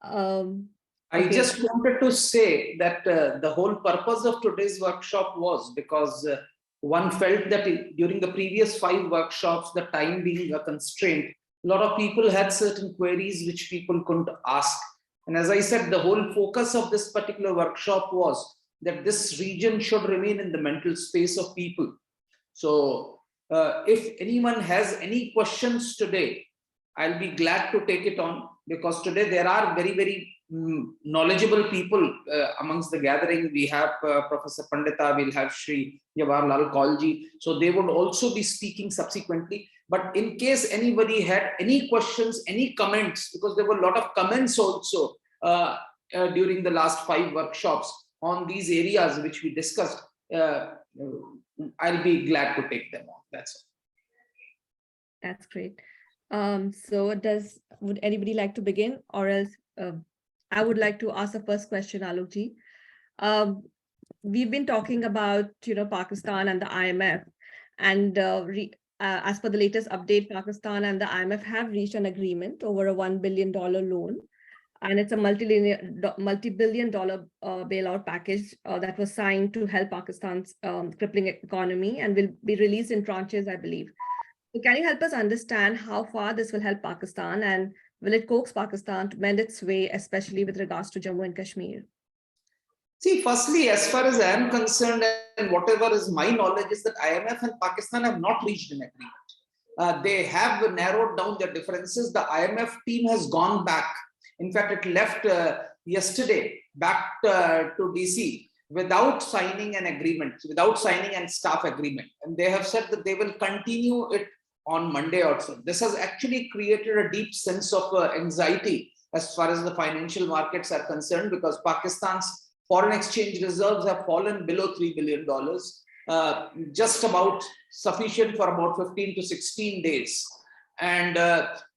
I Okay. just wanted to say that the whole purpose of today's workshop was because one felt that during the previous 5 workshops, the time being a constraint, a lot of people had certain queries which people couldn't ask. And as I said, the whole focus of this particular workshop was that this region should remain in the mental space of people. So if anyone has any questions today, I'll be glad to take it on, because today there are very, very knowledgeable people amongst the gathering. We have Professor Pandita, we'll have Shri Jawaharlal Kaulji. So they would also be speaking subsequently. But in case anybody had any questions, any comments, because there were a lot of comments also during the last 5 workshops on these areas which we discussed, I'll be glad to take them on. That's all. That's great. So would anybody like to begin, or else I would like to ask the first question, Alokji. We've been talking about, Pakistan and the IMF, and as per the latest update, Pakistan and the IMF have reached an agreement over a $1 billion loan, and it's a multi-billion dollar bailout package that was signed to help Pakistan's crippling economy, and will be released in tranches, I believe. So can you help us understand how far this will help Pakistan, and will it coax Pakistan to mend its way, especially with regards to Jammu and Kashmir? See, firstly, as far as I am concerned, and whatever is my knowledge, is that IMF and Pakistan have not reached an agreement. They have narrowed down their differences. The IMF team has gone back. In fact, it left yesterday back to DC without signing an agreement, without signing a staff agreement. And they have said that they will continue it on Monday also. This has actually created a deep sense of anxiety as far as the financial markets are concerned, because Pakistan's foreign exchange reserves have fallen below $3 billion, just about sufficient for about 15 to 16 days. And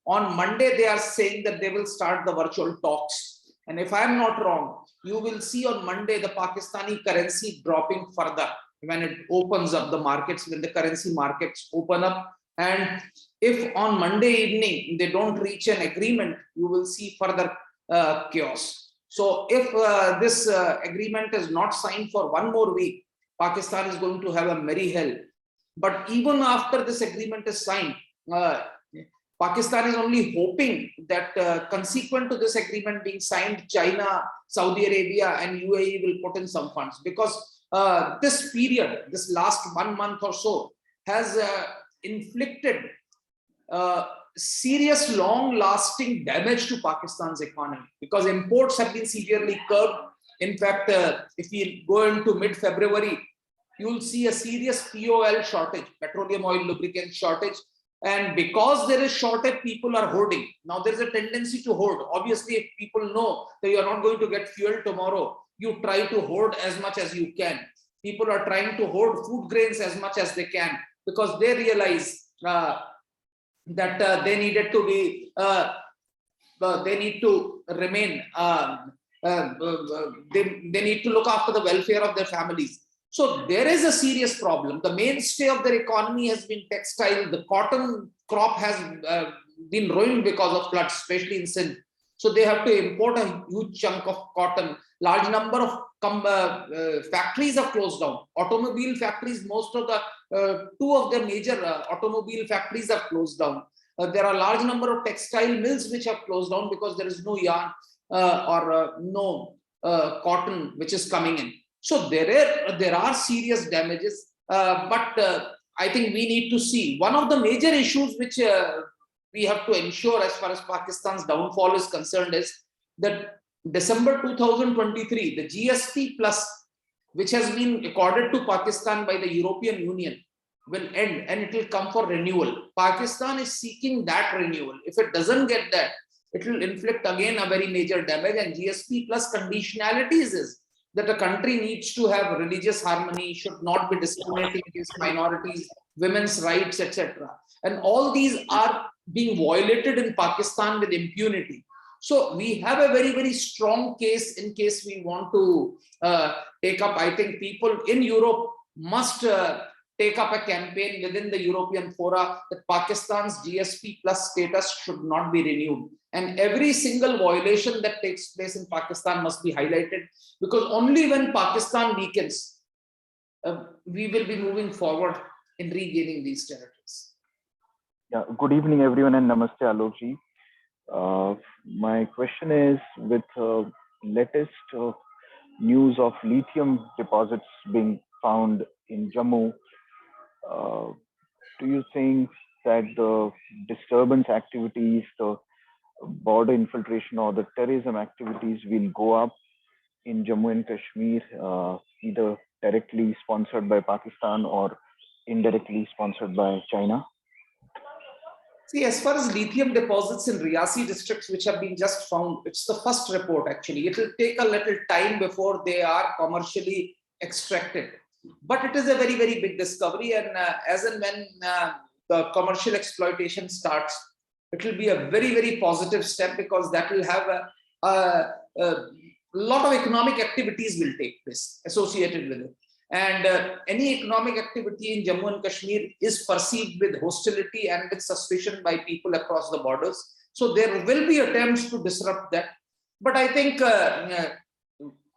on Monday, they are saying that they will start the virtual talks. And if I'm not wrong, you will see on Monday the Pakistani currency dropping further when it opens up the markets, when the currency markets open up. And if on Monday evening they don't reach an agreement, you will see further chaos. So if this agreement is not signed for 1 more week, Pakistan is going to have a merry hell. But even after this agreement is signed, Pakistan is only hoping that consequent to this agreement being signed, China, Saudi Arabia and UAE will put in some funds, because this period, this last 1 month or so, has inflicted serious long-lasting damage to Pakistan's economy, because imports have been severely curbed. In fact, if we go into mid-February, you will see a serious POL shortage, petroleum oil lubricant shortage. And because there is shortage, people are hoarding. Now there is a tendency to hoard. Obviously, if people know that you are not going to get fuel tomorrow, you try to hoard as much as you can. People are trying to hoard food grains as much as they can, because they realize that they needed to be, they need to remain, they need to look after the welfare of their families. So there is a serious problem. The mainstay of their economy has been textile. The cotton crop has been ruined because of floods, especially in Sindh. So they have to import a huge chunk of cotton. Large number of factories are closed down. Automobile factories, most of the 2 of the major automobile factories are closed down. There are a large number of textile mills which have closed down because there is no yarn or no cotton which is coming in. So there are serious damages, but I think we need to see. One of the major issues which we have to ensure as far as Pakistan's downfall is concerned is that December 2023, the GSP plus, which has been accorded to Pakistan by the European Union, will end and it will come for renewal. Pakistan is seeking that renewal. If it doesn't get that, it will inflict again a very major damage. And GSP plus conditionalities is that a country needs to have religious harmony, should not be discriminating against minorities, women's rights, etc. And all these are being violated in Pakistan with impunity. So we have a very, very strong case in case we want to take up. I think people in Europe must take up a campaign within the European fora that Pakistan's GSP plus status should not be renewed. And every single violation that takes place in Pakistan must be highlighted, because only when Pakistan weakens, we will be moving forward in regaining these territories. Yeah, good evening, everyone, and namaste, Alokji. My question is, with latest news of lithium deposits being found in Jammu, do you think that the disturbance activities, the border infiltration, or the terrorism activities will go up in Jammu and Kashmir, either directly sponsored by Pakistan or indirectly sponsored by China? See, as far as lithium deposits in Riyasi districts, which have been just found, it's the first report actually. It will take a little time before they are commercially extracted. But it is a very, very big discovery. And as and when the commercial exploitation starts, it will be a very, very positive step, because that will have a lot of economic activities will take place associated with it. And any economic activity in Jammu and Kashmir is perceived with hostility and with suspicion by people across the borders. So there will be attempts to disrupt that. But I think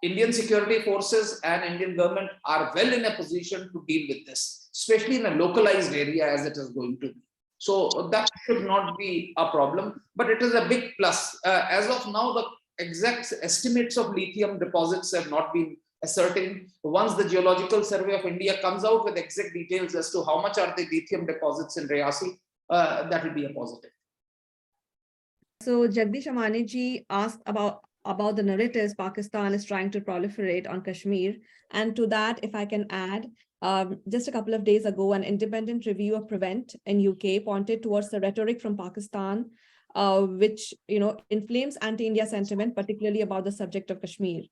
Indian security forces and Indian government are well in a position to deal with this, especially in a localized area as it is going to be. So that should not be a problem, but it is a big plus. As of now, the exact estimates of lithium deposits have not been ascertained. Once the Geological Survey of India comes out with exact details as to how much are the lithium deposits in Riyasi, that will be a positive. So Jagdish Amani ji asked about the narratives Pakistan is trying to proliferate on Kashmir. And to that, if I can add, just a couple of days ago, an independent review of Prevent in UK pointed towards the rhetoric from Pakistan, which inflames anti-India sentiment, particularly about the subject of Kashmir.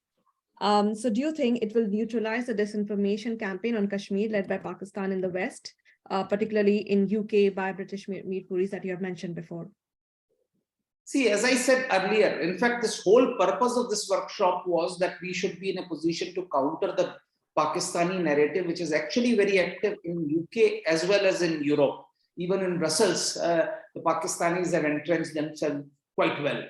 So do you think it will neutralize the disinformation campaign on Kashmir led by Pakistan in the West, particularly in UK by British Meerpuris that you have mentioned before? See, as I said earlier, in fact, this whole purpose of this workshop was that we should be in a position to counter the Pakistani narrative, which is actually very active in UK as well as in Europe. Even in Brussels, the Pakistanis have entrenched themselves quite well.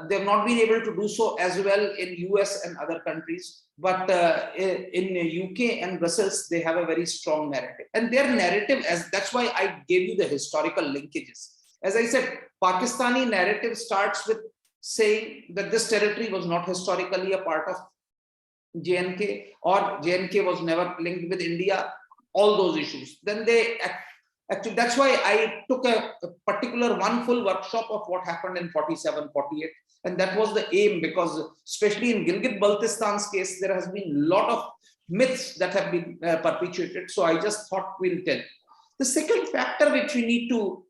They've not been able to do so as well in US and other countries, but in UK and Brussels, they have a very strong narrative. And their narrative, that's why I gave you the historical linkages. As I said, Pakistani narrative starts with saying that this territory was not historically a part of JNK, or JNK was never linked with India, all those issues. Then they actually, that's why I took a particular one full workshop of what happened in 47, 48. And that was the aim, because especially in Gilgit-Baltistan's case, there has been a lot of myths that have been perpetuated. So I just thought we'll tell. The second factor which we need to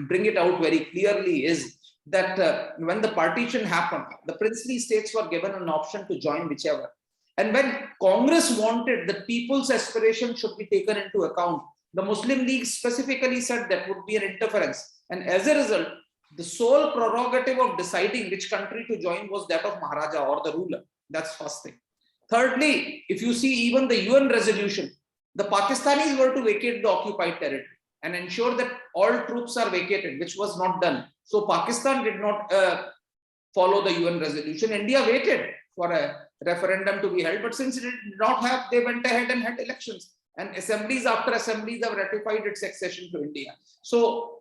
bring it out very clearly is that when the partition happened, the princely states were given an option to join whichever. And when Congress wanted the people's aspiration should be taken into account, the Muslim League specifically said that would be an interference. And as a result, the sole prerogative of deciding which country to join was that of Maharaja or the ruler. That's first thing. Thirdly, if you see even the UN resolution, the Pakistanis were to vacate the occupied territory and ensure that all troops are vacated, which was not done. So Pakistan did not follow the UN resolution. India waited for a referendum to be held, but since it did not have, they went ahead and had elections. And assemblies after assemblies have ratified its accession to India. So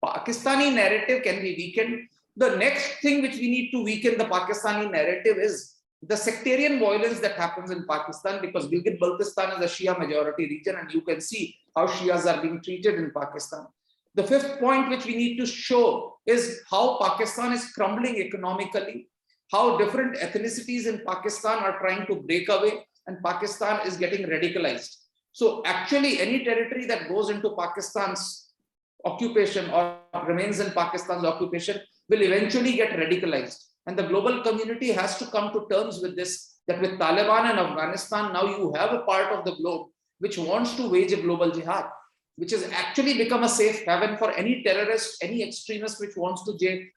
Pakistani narrative can be weakened. The next thing which we need to weaken the Pakistani narrative is the sectarian violence that happens in Pakistan, because Gilgit-Baltistan is a Shia majority region, and you can see how Shias are being treated in Pakistan. The fifth point which we need to show is how Pakistan is crumbling economically, how different ethnicities in Pakistan are trying to break away, and Pakistan is getting radicalized. So actually any territory that goes into Pakistan's occupation or remains in Pakistan's occupation will eventually get radicalized. And the global community has to come to terms with this, that with Taliban and Afghanistan, now you have a part of the globe which wants to wage a global jihad, which has actually become a safe haven for any terrorist, any extremist which wants to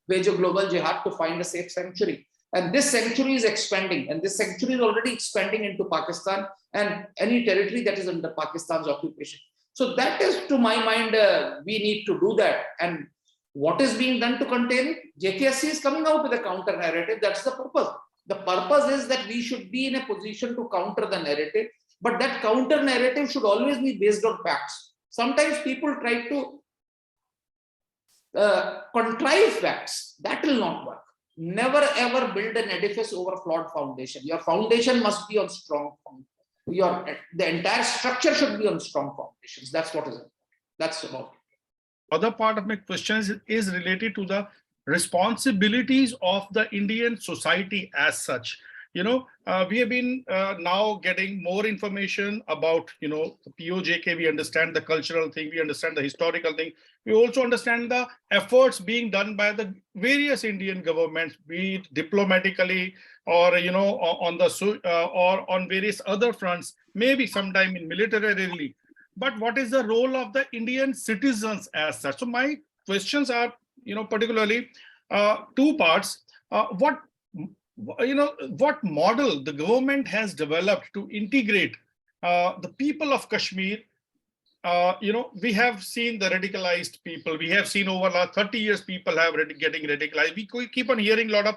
wage a global jihad to find a safe sanctuary. And this sanctuary is expanding, and this sanctuary is already expanding into Pakistan and any territory that is under Pakistan's occupation. So that is, to my mind, we need to do that. And what is being done to contain it? JKSC is coming out with a counter narrative. That's the purpose. The purpose is that we should be in a position to counter the narrative, but that counter narrative should always be based on facts. Sometimes people try to contrive facts. That will not work. Never ever build an edifice over flawed foundation. Your foundation must be on strong foundation. The entire structure should be on strong foundations. That's what is important. That's about it. Other part of my question is related to the responsibilities of the Indian society as such. We have been now getting more information about, the POJK. We understand the cultural thing. We understand the historical thing. We also understand the efforts being done by the various Indian governments, be it diplomatically or, on the or on various other fronts, maybe sometime in militarily. But what is the role of the Indian citizens as such? So my questions are, particularly two parts. What model the government has developed to integrate the people of Kashmir? We have seen the radicalized people. We have seen over the last 30 years, people have getting radicalized. We keep on hearing a lot of,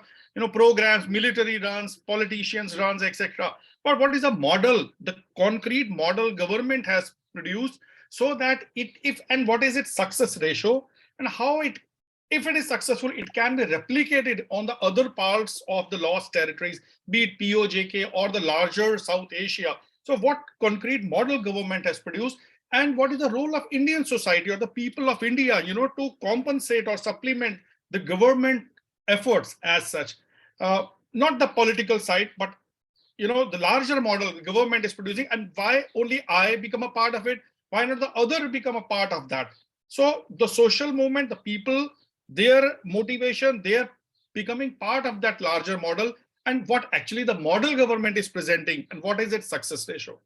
programs, military runs, politicians runs, etc. But what is the model, the concrete model government has produced, so that and what is its success ratio, and how if it is successful, it can be replicated on the other parts of the lost territories, be it POJK or the larger South Asia. So what concrete model government has produced, and what is the role of Indian society or the people of India, to compensate or supplement the government efforts as such? Not the political side, but the larger model the government is producing, and why only I become a part of it? Why not the other become a part of that? So the social movement, the people, their motivation, they're becoming part of that larger model, and what actually the model government is presenting, and what is its success ratio?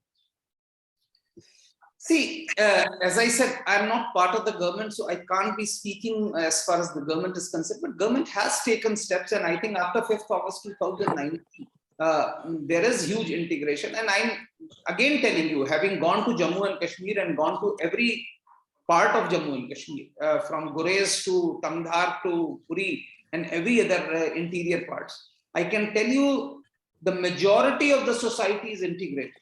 See, as I said, I'm not part of the government, so I can't be speaking as far as the government is concerned, but government has taken steps, and I think after 5th August 2019, there is huge integration. And I'm again telling you, having gone to Jammu and Kashmir and gone to every part of Jammu and Kashmir, from Gurez to Tamdhar to Puri and every other interior parts, I can tell you the majority of the society is integrated.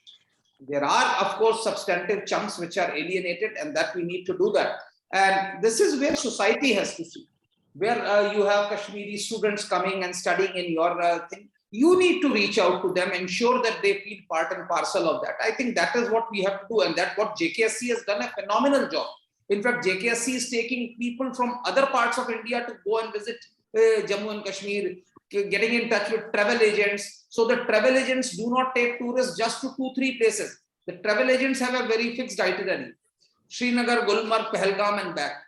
There are, of course, substantive chunks which are alienated, and that we need to do that. And this is where society has to see, where you have Kashmiri students coming and studying in your thing. You need to reach out to them, ensure that they feel part and parcel of that. I think that is what we have to do, and that's what JKSC has done a phenomenal job. In fact, JKSC is taking people from other parts of India to go and visit Jammu and Kashmir, getting in touch with travel agents. So the travel agents do not take tourists just to 2-3 places. The travel agents have a very fixed itinerary: Srinagar, Gulmarg, Pahalgam and back.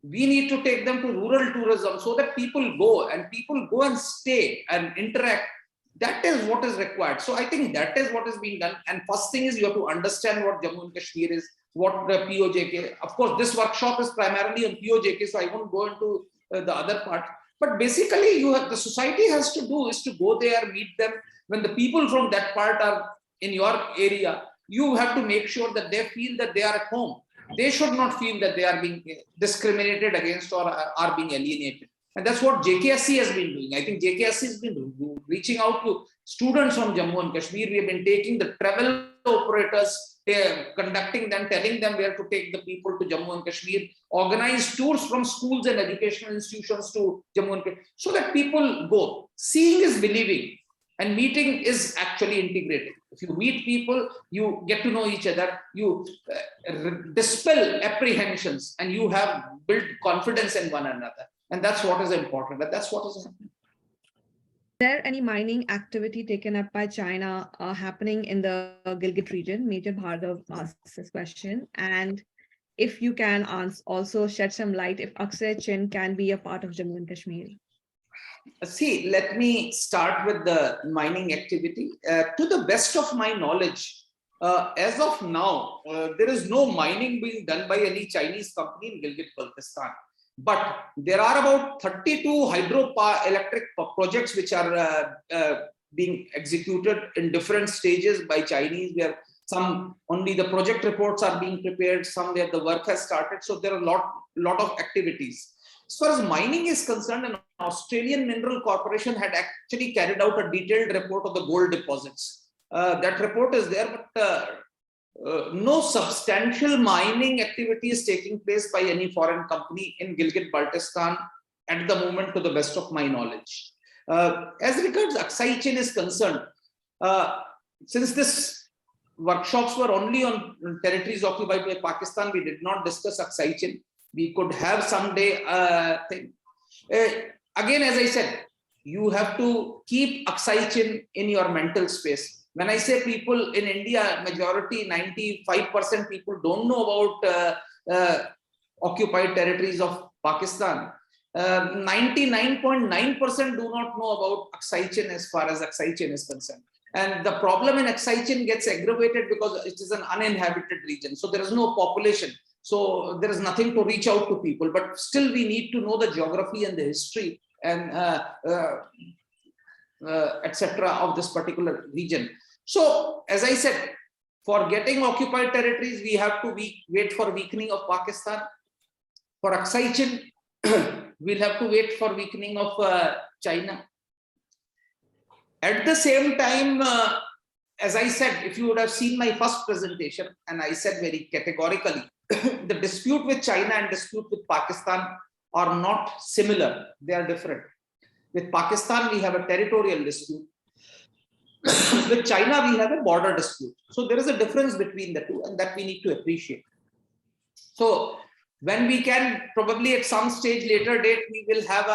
We need to take them to rural tourism so that people go and stay and interact. That is what is required. So I think that is what is being done. And first thing is, you have to understand what Jammu and Kashmir is, what the POJK. Of course, this workshop is primarily on POJK, so I won't go into the other part. But basically, the society has to do is to go there, meet them. When the people from that part are in your area, you have to make sure that they feel that they are at home. They should not feel that they are being discriminated against or are being alienated. And that's what JKSC has been doing. I think JKSC has been reaching out to students from Jammu and Kashmir. We have been taking the travel operators, conducting them, telling them where to take the people to Jammu and Kashmir, organize tours from schools and educational institutions to Jammu and Kashmir, so that people go. Seeing is believing, and meeting is actually integrating. If you meet people, you get to know each other, you dispel apprehensions, and you have built confidence in one another. And that's what is important. And that's what is happening. Is there any mining activity taken up by China happening in the Gilgit region? Major Bhargav asks this question. And if you can also shed some light if Akshay Chin can be a part of Jammu and Kashmir. See, let me start with the mining activity. To the best of my knowledge, as of now, there is no mining being done by any Chinese company in Gilgit-Baltistan. But there are about 32 hydroelectric projects which are being executed in different stages by Chinese, where some only the project reports are being prepared, some where the work has started. So there are a lot of activities. As far as mining is concerned, an Australian mineral corporation had actually carried out a detailed report of the gold deposits. That report is there, but no substantial mining activity is taking place by any foreign company in Gilgit-Baltistan at the moment, to the best of my knowledge. As regards Aksai Chin is concerned, since this workshops were only on territories occupied by Pakistan, we did not discuss Aksai Chin. We could have someday thing. Again, as I said, you have to keep Aksai Chin in your mental space. When I say people in India, majority, 95% people don't know about occupied territories of Pakistan. 99.9% do not know about Aksai Chin as far as Aksai Chin is concerned. And the problem in Aksai Chin gets aggravated because it is an uninhabited region. So there is no population. So there is nothing to reach out to people. But still we need to know the geography and the history and etc. of this particular region. So as I said, for getting occupied territories, we have to wait for weakening of Pakistan. For Aksai Chin, we'll have to wait for weakening of China. At the same time, as I said, if you would have seen my first presentation, and I said very categorically, the dispute with China and dispute with Pakistan are not similar, they are different. With Pakistan, we have a territorial dispute. With China, we have a border dispute. So there is a difference between the two, and that we need to appreciate. So when we can, probably at some stage later date, we will have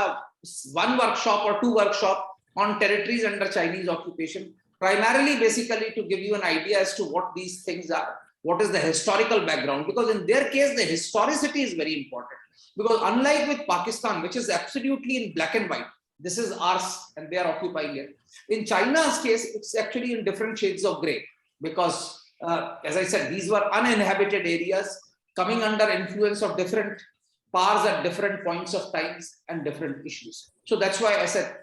one workshop or two workshops on territories under Chinese occupation, primarily basically to give you an idea as to what these things are, what is the historical background, because in their case, the historicity is very important. Because unlike with Pakistan, which is absolutely in black and white, this is ours and they are occupying it. In China's case, it's actually in different shades of gray, because as I said, these were uninhabited areas coming under influence of different powers at different points of times and different issues. So that's why I said,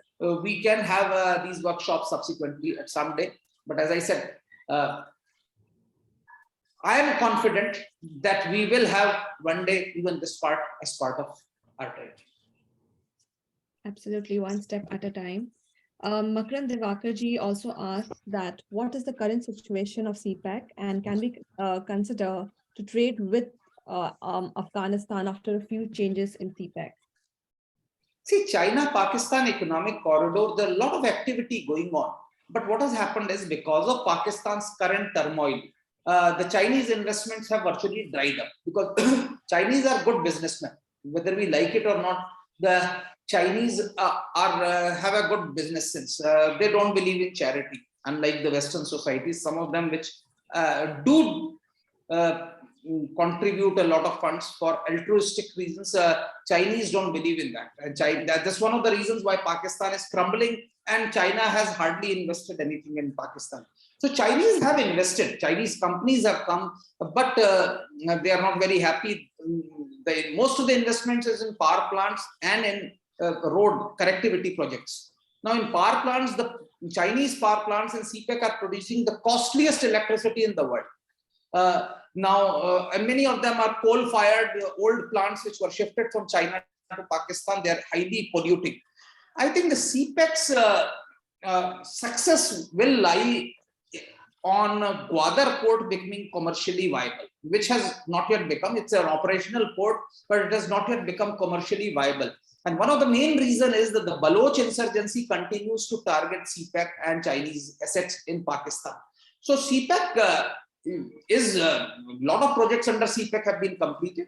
we can have these workshops subsequently at some day. But as I said, I am confident that we will have one day even this part as part of our territory. Absolutely, one step at a time. Makran Divakarji also asked that what is the current situation of CPEC, and can we consider to trade with Afghanistan after a few changes in CPEC? See, China-Pakistan economic corridor, there are a lot of activity going on. But what has happened is, because of Pakistan's current turmoil, the Chinese investments have virtually dried up, because Chinese are good businessmen, whether we like it or not. The Chinese have a good business sense. They don't believe in charity, unlike the Western societies, some of them which do contribute a lot of funds for altruistic reasons. Chinese don't believe in that. That's one of the reasons why Pakistan is crumbling, and China has hardly invested anything in Pakistan. So Chinese have invested, Chinese companies have come, but they are not very happy. Most of the investments is in power plants and in road connectivity projects. Now in power plants, the Chinese power plants in CPEC are producing the costliest electricity in the world. And many of them are coal-fired old plants which were shifted from China to Pakistan. They are highly polluting. I think the CPEC's success will lie on Gwadar port becoming commercially viable, which has not yet become. It's an operational port, but it has not yet become commercially viable. And one of the main reasons is that the Baloch insurgency continues to target CPEC and Chinese assets in Pakistan. So CPEC is a lot of projects under CPEC have been completed.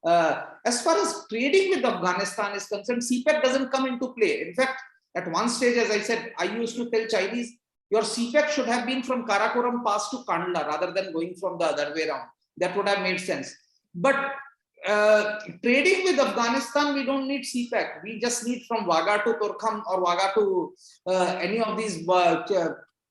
As far as trading with Afghanistan is concerned, CPEC doesn't come into play. In fact, at one stage, as I said, I used to tell Chinese, your CPEC should have been from Karakoram Pass to Kandla rather than going from the other way around. That would have made sense. But trading with Afghanistan, we don't need CPEC. We just need from Wagah to Turkham or Wagah to any of these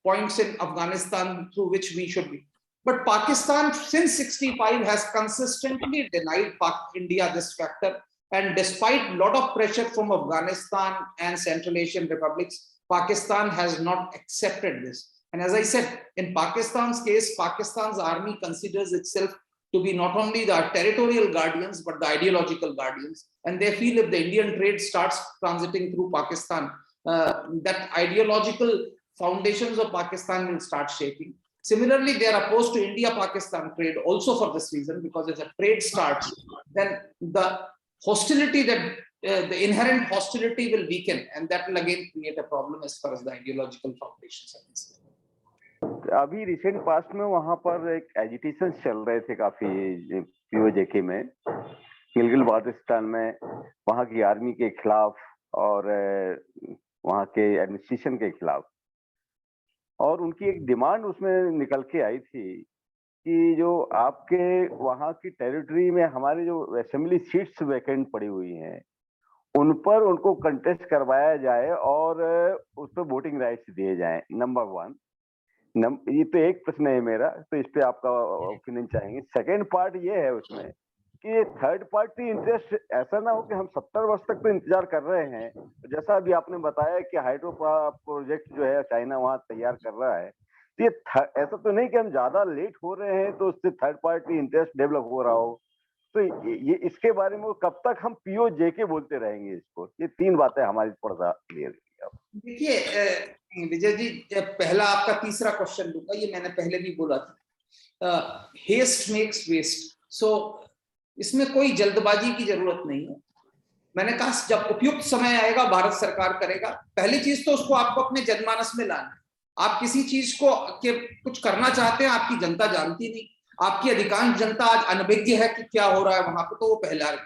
points in Afghanistan through which we should be. But Pakistan, since 65, has consistently denied India this factor. And despite a lot of pressure from Afghanistan and Central Asian republics, Pakistan has not accepted this. And as I said, in Pakistan's case, Pakistan's army considers itself to be not only the territorial guardians, but the ideological guardians. And they feel if the Indian trade starts transiting through Pakistan, that ideological foundations of Pakistan will start shaking. Similarly, they are opposed to India-Pakistan trade also for this reason, because if the trade starts, then the hostility that the inherent hostility will weaken, and that will again create a problem as far as the ideological foundations are concerned. अभी recent past में वहां पर एक agitation चल रहे थे काफी PoJK में, गिलगित-बाल्टिस्तान में, वहां की आर्मी के खिलाफ और वहां के एडमिनिस्ट्रेशन के खिलाफ, और उनकी एक डिमांड उसमें निकल के आई थी कि जो आपके वहां की टेरिटरी में हमारे जो असेंबली सीट्स वैकेंट पड़ी हुई हैं, उन पर उनको कंटेस्ट करवाया जाए और उस पर वोटिंग राइट्स दिए जाएं। नंबर 1, ये तो एक प्रश्न है मेरा, तो इस पे आपका ओपिनियन चाहेंगे। सेकंड पार्ट ये है उसमें कि थर्ड पार्टी इंटरेस्ट ऐसा ना हो कि हम 70 वर्ष तक तो इंतजार कर रहे हैं, जैसा अभी आपने बताया कि हाइड्रो प्रोजेक्ट जो है चाइना वहां तैयार कर रहा है, तो ये ऐसा तो नहीं कि हम ज्यादा लेट हो रहे हैं तो उससे थर्ड पार्टी इंटरेस्ट डेवलप हो रहा हो, तो ये इसके बारे में कब तक हम पीओजेके बोलते रहेंगे इसको? ये 3 बातें हमारी थोड़ा सा क्लियर कीजिए। देखिए विजय जी, पहला आपका तीसरा क्वेश्चन लूंगा, ये मैंने पहले भी बोला था, हेस्ट मेक्स वेस्ट। सो इसमें कोई जल्दबाजी की जरूरत नहीं है। मैंने कहा जब उपयुक्त समय आएगा भारत सरकार करेगा। पहली चीज तो उसको आपको अपने जनमानस में लाना है। आप किसी चीज को के कुछ करना चाहते हैं, आपकी जनता जानती नहीं, आपकी अधिकांश जनता आज अनभिज्ञ है कि क्या हो रहा है वहां पर, तो वो पहला है।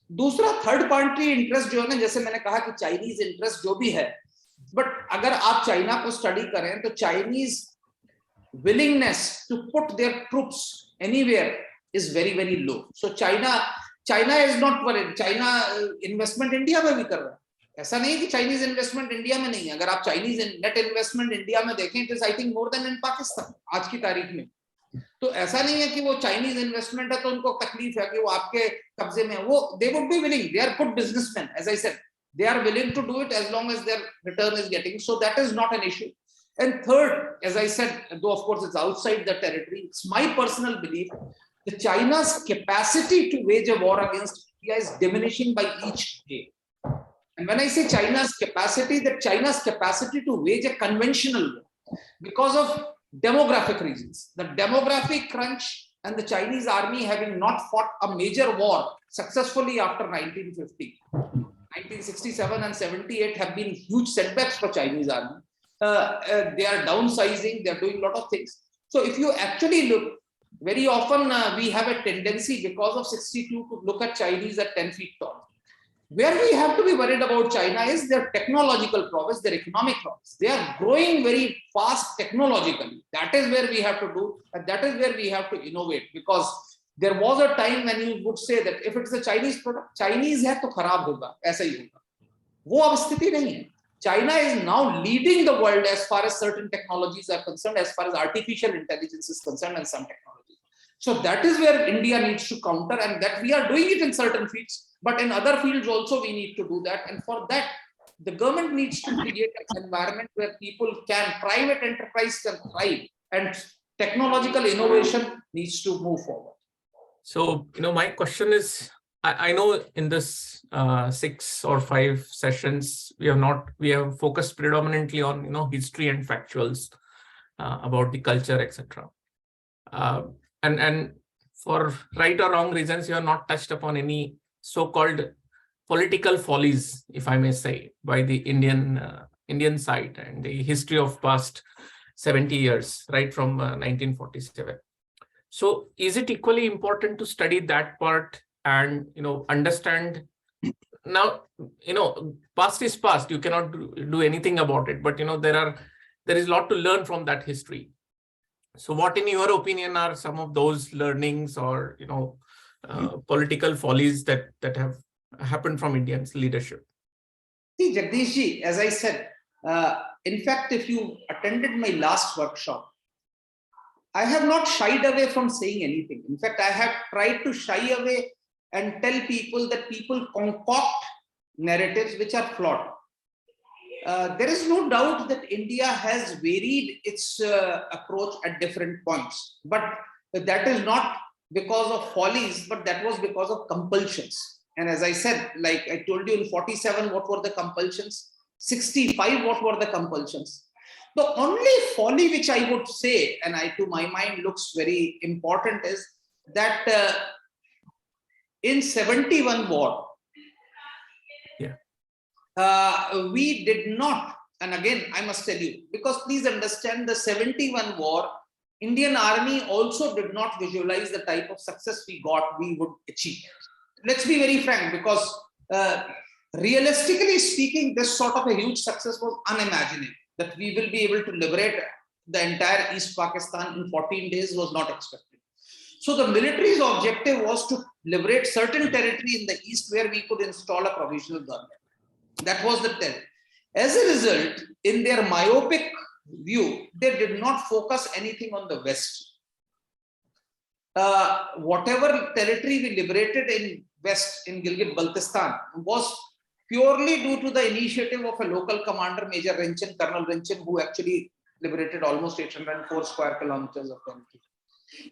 दूसरा, थर्ड पार्टी इंटरेस्ट जो है ना, जैसे मैंने कहा कि चाइनीज इंटरेस्ट जो भी है, बट अगर आप चाइना को स्टडी करें तो Chinese willingness to put their troops anywhere is very very low. So China is not worried. China investment India में भी कर रहा है, ऐसा नहीं है कि चाइनीज इन्वेस्टमेंट इंडिया में नहीं है। अगर आप चाइनीज नेट इन्वेस्टमेंट इंडिया में देखें, it is I think more than in Pakistan आज की तारीख में। तो ऐसा नहीं है कि वो चाइनीज इन्वेस्टमेंट है तो उनको तकलीफ है कि वो आपके कब्जे में है। वो they would be willing, they are good businessmen, as I said, they are willing to do it as long as their return is getting, so that is not an issue. And third, as I said, though of course it's outside the territory, it's my personal belief that China's capacity to wage a war against India is diminishing by each day. And when I say China's capacity, that China's capacity to wage a conventional war, because of demographic reasons, the demographic crunch and the Chinese army having not fought a major war successfully after 1950. 1967 and 78 have been huge setbacks for Chinese army. They are downsizing, they are doing a lot of things. So if you actually look, very often we have a tendency because of 62 to look at Chinese at 10 feet tall. Where we have to be worried about China is their technological prowess, their economic prowess. They are growing very fast technologically. That is where we have to do, and that is where we have to innovate, because there was a time when you would say that if it's a Chinese product, Chinese है तो खराब होगा, ऐसा ही होगा। वो अब स्थिति नहीं है। China is now leading the world as far as certain technologies are concerned, as far as artificial intelligence is concerned, and some technologies. So that is where India needs to counter, and that we are doing it in certain fields, but in other fields also we need to do that. And for that, the government needs to create an environment where people can, private enterprise can thrive, and technological innovation needs to move forward. So, my question is, I know in this 6 or 5 sessions, we have focused predominantly on, history and factuals about the culture, etc. And for right or wrong reasons, you have not touched upon any so-called political follies, if I may say, by the Indian side and the history of past 70 years, right from 1947. So is it equally important to study that part and, understand now, past is past, you cannot do anything about it, but, there is a lot to learn from that history. So what, in your opinion, are some of those learnings or, political follies that have happened from India's leadership? See, Jagdish ji, as I said, in fact, if you attended my last workshop, I have not shied away from saying anything. In fact, I have tried to shy away and tell people that people concoct narratives which are flawed. there is no doubt that India has varied its approach at different points, but that is not because of follies, but that was because of compulsions. And as I said, like I told you in 47, what were the compulsions? 65, what were the compulsions? The only folly which I would say, and to my mind looks very important, is that in 71 war, we did not, and again I must tell you, because please understand, the 71 war, Indian Army also did not visualize the type of success we would achieve. Let's be very frank, because realistically speaking, this sort of a huge success was unimaginable. That we will be able to liberate the entire East Pakistan in 14 days was not expected. So the military's objective was to liberate certain territory in the East where we could install a provisional government. That was the tell. As a result, in their myopic view, they did not focus anything on the West. Whatever territory we liberated in West, in Gilgit-Baltistan, was purely due to the initiative of a local commander, Major Renchin, Colonel Renchin, who actually liberated almost 804 square kilometers of territory.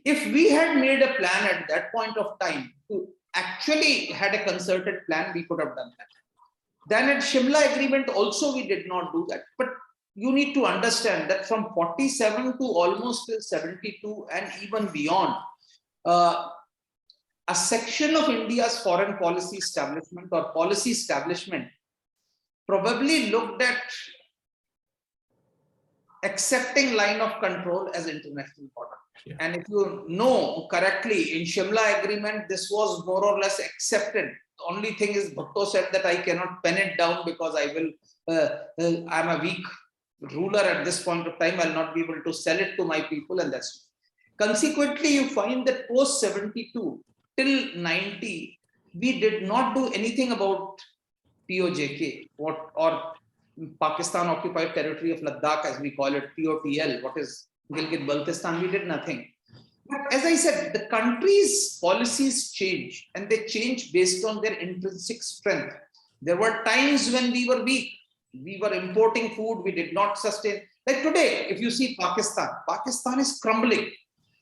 If we had made a plan at that point of time to actually had a concerted plan, we could have done that. Then at Shimla agreement also we did not do that. But you need to understand that from 47 to almost till 72 and even beyond, a section of India's foreign policy establishment or policy establishment probably looked at accepting line of control as international border. Yeah. And if you know correctly, in Shimla agreement, this was more or less accepted. The only thing is Bhutto said that I cannot pen it down because I'm a weak ruler at this point of time. I'll not be able to sell it to my people, and that's consequently you find that post 72 till 90, we did not do anything about POJK, or Pakistan occupied territory of Ladakh, as we call it, POTL, what is Gilgit-Baltistan. We did nothing. But as I said, the country's policies change, and they change based on their intrinsic strength. There were times when we were weak. We were importing food, we did not sustain. Like today, if you see Pakistan is crumbling.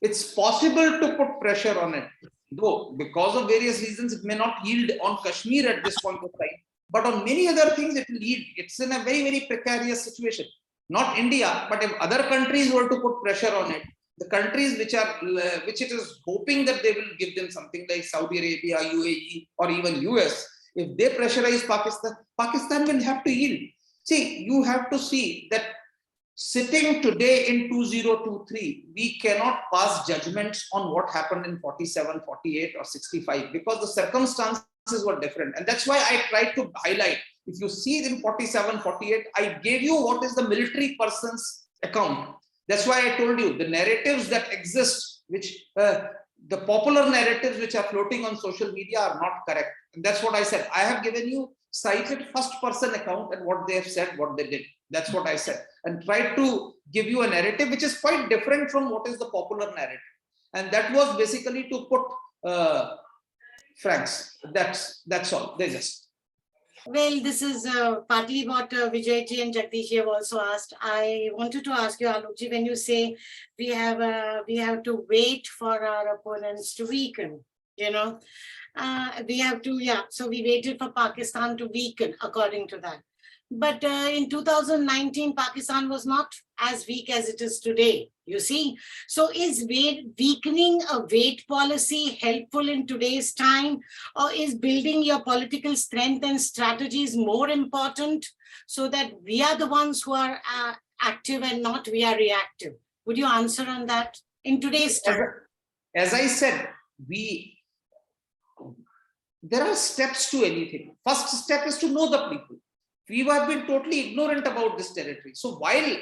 It's possible to put pressure on it, though because of various reasons, it may not yield on Kashmir at this point of time. But on many other things, it will yield. It's in a very, very precarious situation. Not India, but if other countries were to put pressure on it, the countries which it is hoping that they will give them something like Saudi Arabia, UAE, or even US, if they pressurize Pakistan will have to yield. See, you have to see that sitting today in 2023, we cannot pass judgments on what happened in 47, 48, or 65 because the circumstances were different. And that's why I tried to highlight. If you see in 47, 48, I gave you what is the military person's account. That's why I told you the narratives that exist, which the popular narratives which are floating on social media are not correct. And that's what I said. I have given you cited first person account and what they have said, what they did. That's what I said. And tried to give you a narrative which is quite different from what is the popular narrative. And that was basically to put Franks. That's all. They just. Well, this is partly what Vijayji and Jagdishji have also asked. I wanted to ask you, Alokji, when you say we have to wait for our opponents to weaken, we have to, so we waited for Pakistan to weaken according to that. But in 2019, Pakistan was not as weak as it is today, you see. So is weakening a weight policy helpful in today's time, or is building your political strength and strategies more important so that we are the ones who are active and not we are reactive? Would you answer on that in today's time? As I said, there are steps to anything. First step is to know the people. We have been totally ignorant about this territory. So while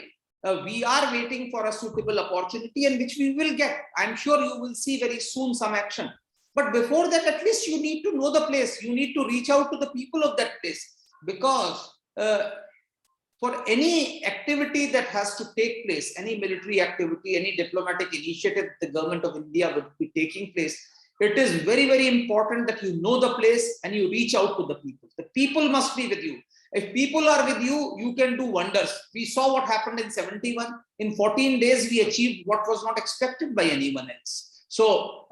we are waiting for a suitable opportunity, and which we will get, I'm sure you will see very soon some action. But before that, at least you need to know the place. You need to reach out to the people of that place. Because for any activity that has to take place, any military activity, any diplomatic initiative the government of India would be taking place, it is very, very important that you know the place and you reach out to the people. The people must be with you. If people are with you, you can do wonders. We saw what happened in 71. In 14 days, we achieved what was not expected by anyone else. So,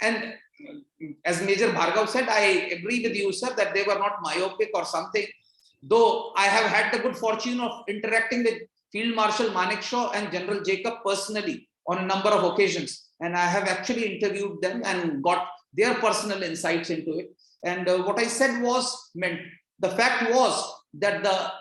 and as Major Bhargav said, I agree with you, sir, that they were not myopic or something. Though I have had the good fortune of interacting with Field Marshal Manekshaw and General Jacob personally on a number of occasions. And I have actually interviewed them and got their personal insights into it. And what I said was meant. The fact was that the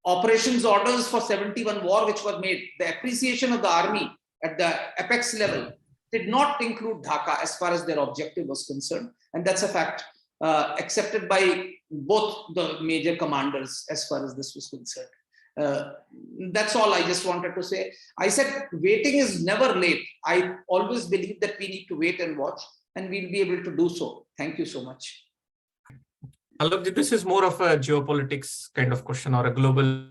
operations orders for 71 war, which were made, the appreciation of the army at the apex level did not include Dhaka as far as their objective was concerned. And that's a fact accepted by both the major commanders as far as this was concerned. That's all I just wanted to say. I said waiting is never late. I always believe that we need to wait and watch, and we'll be able to do so. Thank you so much. Alok, this is more of a geopolitics kind of question or a global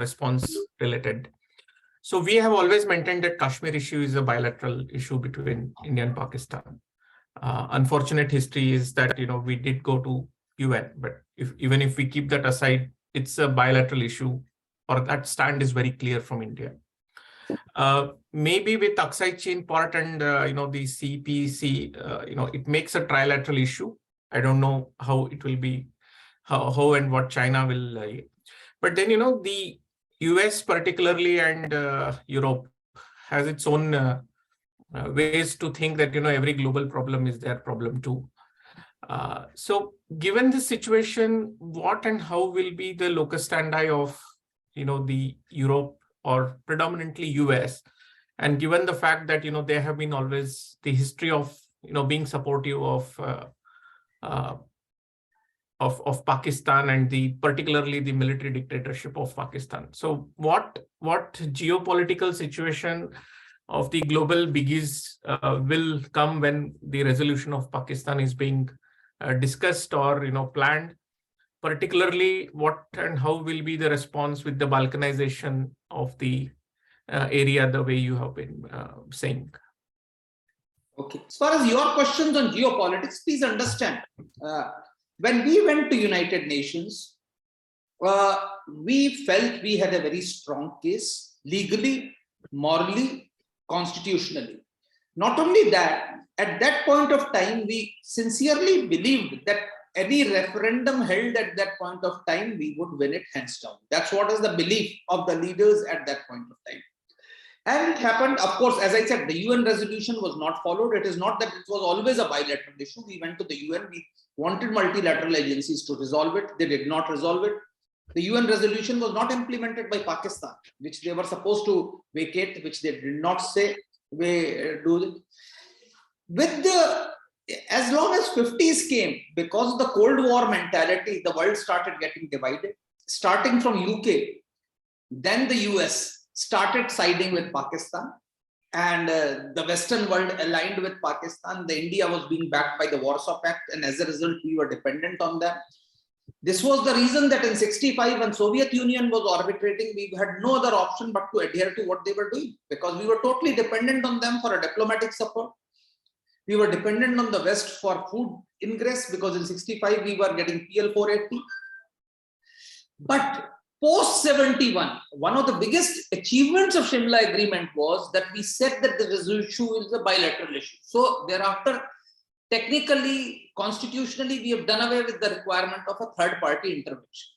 response related. So we have always maintained that Kashmir issue is a bilateral issue between India and Pakistan. Unfortunate history is that we did go to UN, but even if we keep that aside, it's a bilateral issue, or that stand is very clear from India. Maybe with Aksai Chin part and the CPC, it makes a trilateral issue. I don't know how it will be, how and what China will. But then the US particularly and Europe has its own ways to think that every global problem is their problem too. So given this situation, what and how will be the locus standi of the Europe or predominantly US, and given the fact that they have been always the history of being supportive of Pakistan and particularly the military dictatorship of Pakistan. So what geopolitical situation of the global biggies will come when the resolution of Pakistan is being discussed or planned? Particularly, what and how will be the response with the balkanization of the area, the way you have been saying? Okay. As far as your questions on geopolitics, please understand, when we went to United Nations, we felt we had a very strong case, legally, morally, constitutionally. Not only that, at that point of time, we sincerely believed that any referendum held at that point of time, we would win it hands down. That's what is the belief of the leaders at that point of time. And it happened, of course, as I said, the UN resolution was not followed. It is not that it was always a bilateral issue. We went to the UN, we wanted multilateral agencies to resolve it. They did not resolve it. The UN resolution was not implemented by Pakistan, which they were supposed to vacate, which they did not say we do it. As long as 50s came, because of the Cold War mentality, the world started getting divided. Starting from UK, then the US started siding with Pakistan, and the Western world aligned with Pakistan. The India was being backed by the Warsaw Pact, and as a result, we were dependent on them. This was the reason that in 65, when Soviet Union was arbitrating, we had no other option but to adhere to what they were doing, because we were totally dependent on them for a diplomatic support. We were dependent on the West for food ingress, because in 65 we were getting PL 480. But post 71, one of the biggest achievements of Shimla Agreement was that we said that the issue is a bilateral issue. So thereafter, technically, constitutionally, we have done away with the requirement of a third-party intervention.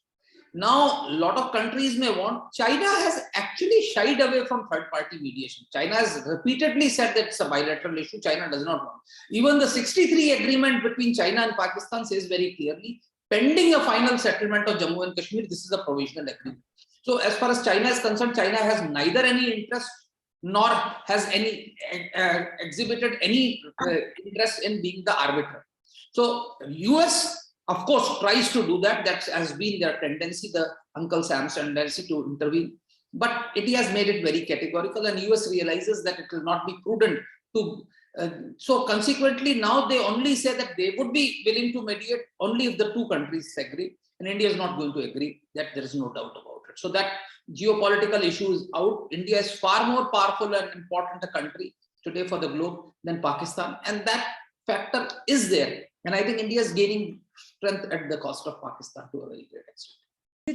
Now, a lot of countries may want. China has actually shied away from third-party mediation. China has repeatedly said that it's a bilateral issue. China does not want. Even the 63 agreement between China and Pakistan says very clearly, pending a final settlement of Jammu and Kashmir, this is a provisional agreement. So as far as China is concerned, China has neither any interest nor has any exhibited any interest in being the arbiter. So US, of course, tries to do that. That has been their tendency, the Uncle Sam's tendency to intervene. But it has made it very categorical, and US realizes that it will not be prudent to. So consequently, now they only say that they would be willing to mediate only if the two countries agree, and India is not going to agree. That there is no doubt about it. So that geopolitical issue is out. India is far more powerful and important a country today for the globe than Pakistan, and that factor is there. And I think India is gaining strength at the cost of Pakistan to a very great extent.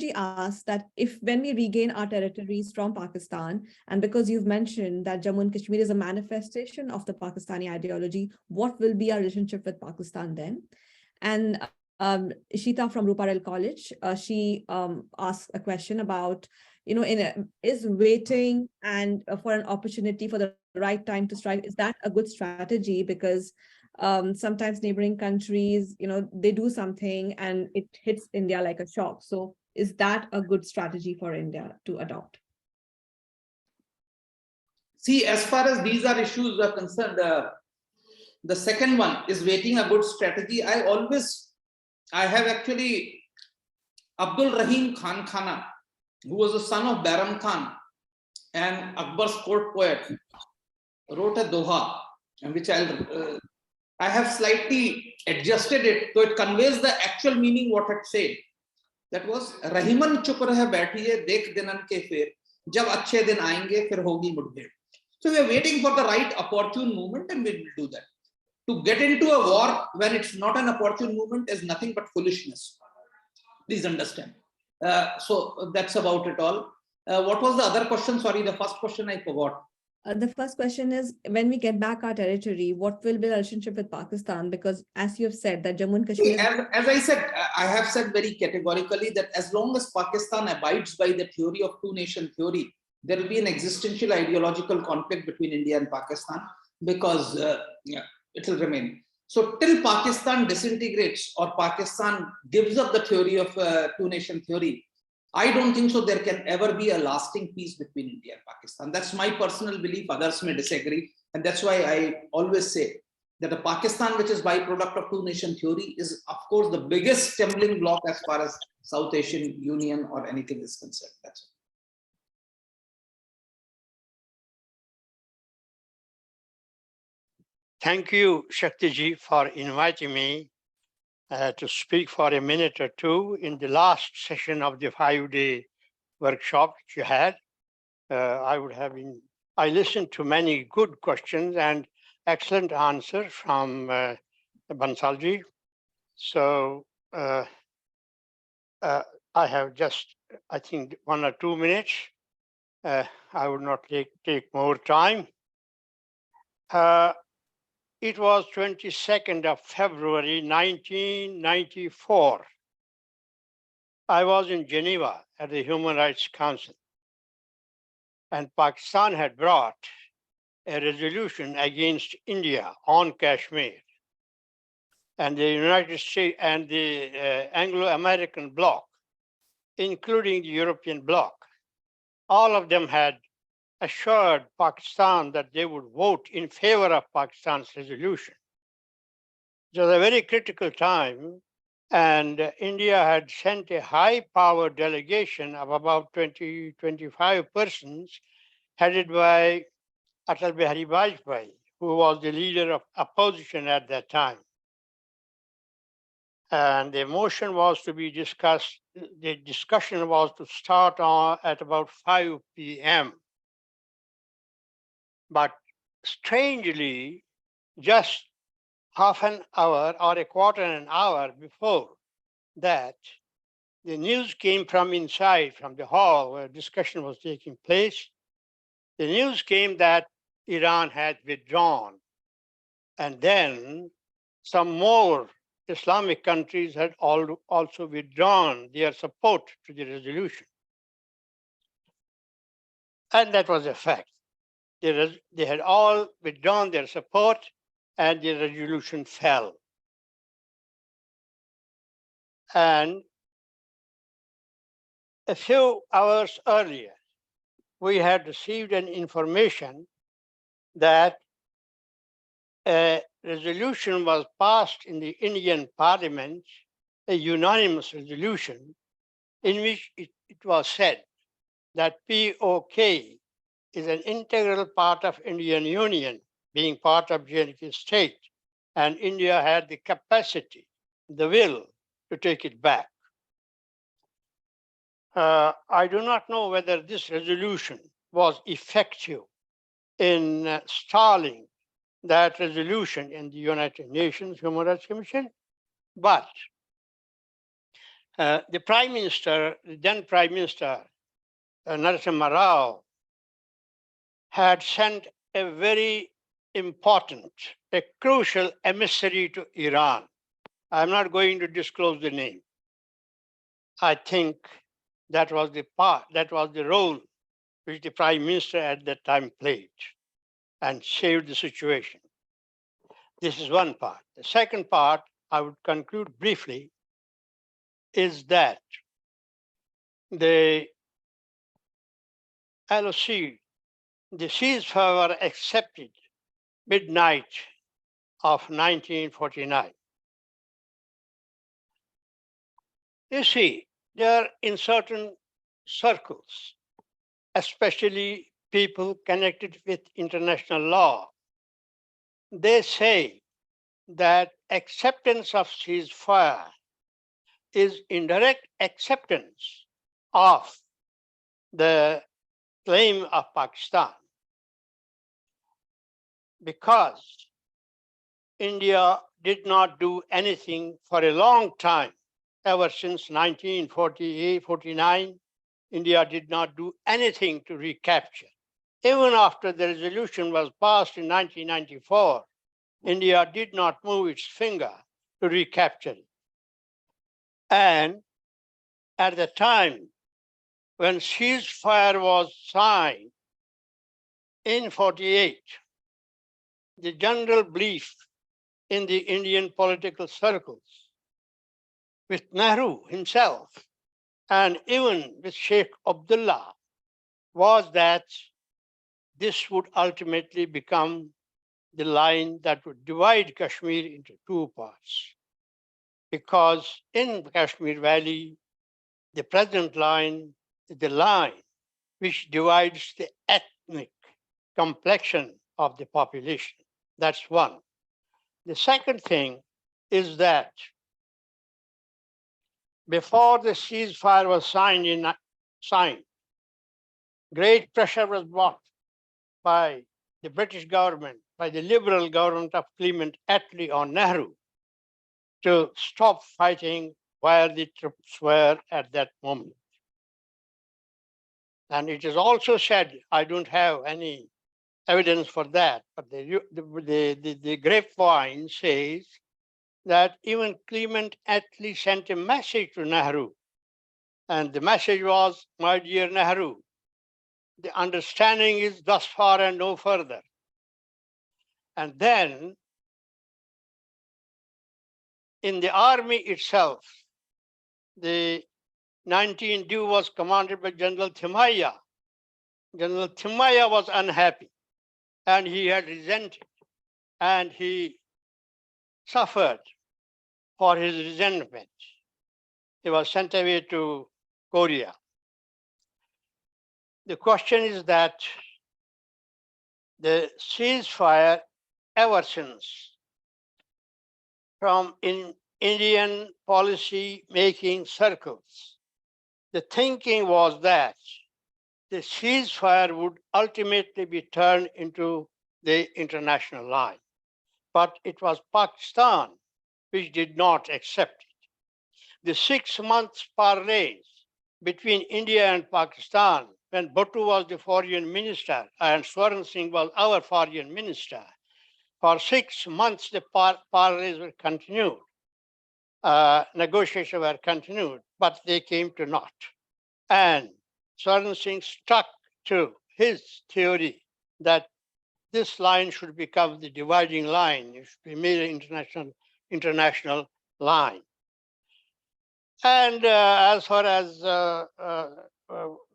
She asked that if when we regain our territories from Pakistan, and because you've mentioned that Jammu and Kashmir is a manifestation of the Pakistani ideology, what will be our relationship with Pakistan then? And Ishita from Ruparel College, she asked a question about, is waiting and for an opportunity for the right time to strike, is that a good strategy? Because sometimes neighboring countries, they do something and it hits India like a shock. So is that a good strategy for India to adopt? See, as far as these are issues are concerned, the second one is waiting a good strategy. I have actually Abdul Rahim Khan Khana, who was the son of Baram Khan and Akbar's court poet, wrote a doha, which I have slightly adjusted it so it conveys the actual meaning what it said. That was Rahiman chup rahe baithiye dekh dinan ke fir jab achhe din aayenge fir hogi mudbhed. So we are waiting for the right opportune moment and we will do that. To get into a war when it's not an opportune moment is nothing but foolishness. Please understand. So that's about it all. What was the other question? Sorry, the first question I forgot. The first question is, when we get back our territory, what will be the relationship with Pakistan? Because as you have said, that Jammu and Kashmir... As I said, I have said very categorically that as long as Pakistan abides by the theory of two-nation theory, there will be an existential ideological conflict between India and Pakistan because it will remain. So till Pakistan disintegrates or Pakistan gives up the theory of two-nation theory, I don't think so there can ever be a lasting peace between India and Pakistan. That's my personal belief. Others may disagree. And that's why I always say that a Pakistan which is byproduct of two-nation theory is, of course, the biggest stumbling block as far as South Asian Union or anything is concerned. That's it. Thank you, Shaktiji, for inviting me to speak for a minute or two in the last session of the 5-day workshop that you had. I listened to many good questions and excellent answers from Bansalji. So I have just, I think, 1 or 2 minutes. I would not take more time. It was 22nd of February, 1994. I was in Geneva at the Human Rights Council, and Pakistan had brought a resolution against India on Kashmir. And the United States and the Anglo-American bloc, including the European bloc, all of them had assured Pakistan that they would vote in favor of Pakistan's resolution. It was a very critical time, and India had sent a high-powered delegation of about 20-25 persons, headed by Atal Bihari Vajpayee, who was the leader of opposition at that time. And the motion was to be discussed, the discussion was to start at about 5 p.m. But strangely, just half an hour or a quarter an hour before that, the news came from inside, from the hall where discussion was taking place. The news came that Iran had withdrawn. And then some more Islamic countries had also withdrawn their support to the resolution. And that was a fact. They had all withdrawn their support and the resolution fell. And a few hours earlier, we had received an information that a resolution was passed in the Indian Parliament, a unanimous resolution, in which it was said that POK is an integral part of Indian Union, being part of J&K state, and India had the capacity, the will to take it back. I do not know whether this resolution was effective in stalling that resolution in the United Nations Human Rights Commission, but The Prime Minister, the then Prime Minister, Narasimha Rao, had sent a very important, a crucial emissary to Iran. I'm not going to disclose the name. I think that was the role which the Prime Minister at that time played and saved the situation. This is one part. The second part, I would conclude briefly, is that the LOC, the ceasefire were accepted midnight of 1949. You see, there in certain circles, especially people connected with international law, they say that acceptance of ceasefire is indirect acceptance of the claim of Pakistan, because India did not do anything for a long time. Ever since 1948-49, India did not do anything to recapture. Even after the resolution was passed in 1994, India did not move its finger to recapture it. And at the time when ceasefire was signed in 48, the general belief in the Indian political circles, with Nehru himself, and even with Sheikh Abdullah, was that this would ultimately become the line that would divide Kashmir into two parts. Because in the Kashmir Valley, the present line is the line which divides the ethnic complexion of the population. That's one. The second thing is that before the ceasefire was signed, great pressure was brought by the British government, by the liberal government of Clement Attlee on Nehru, to stop fighting where the troops were at that moment. And it is also said, I don't have any evidence for that, but the grapevine says that even Clement Attlee sent a message to Nehru. And the message was, my dear Nehru, the understanding is thus far and no further. And then in the army itself, the 19 due was commanded by General Thimayya. General Thimayya was unhappy and he had resented and he suffered for his resentment. He was sent away to Korea. The question is that the ceasefire ever since, from in Indian policy making circles, the thinking was that the ceasefire would ultimately be turned into the international line. But it was Pakistan which did not accept it. The 6 months parleys between India and Pakistan, when Bhutto was the foreign minister and Swaran Singh was our foreign minister, for 6 months the parleys were continued, negotiations were continued, but they came to naught. And Swaran Singh stuck to his theory that this line should become the dividing line. It should be made an international line. And as far as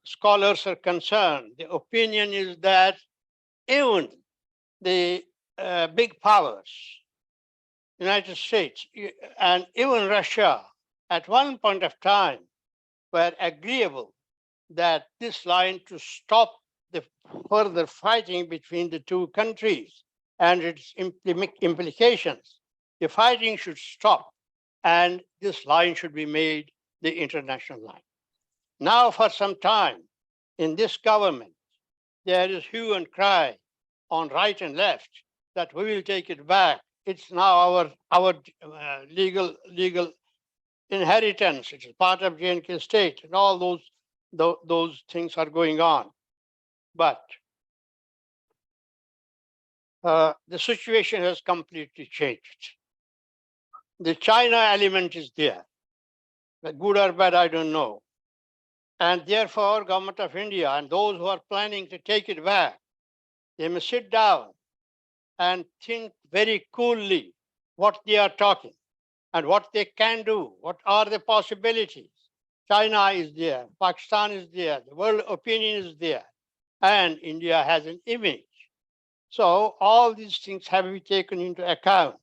scholars are concerned, the opinion is that even the big powers, United States and even Russia, at one point of time were agreeable that this line to stop the further fighting between the two countries and its implications. The fighting should stop and this line should be made the international line. Now for some time in this government, there is hue and cry on right and left that we will take it back. It's now our legal inheritance. It is part of J&K state, and all those things are going on. But the situation has completely changed. The China element is there. But good or bad, I don't know. And therefore, Government of India and those who are planning to take it back, they must sit down and think very coolly what they are talking and what they can do, what are the possibilities. China is there, Pakistan is there, the world opinion is there, and India has an image. So all these things have to be taken into account.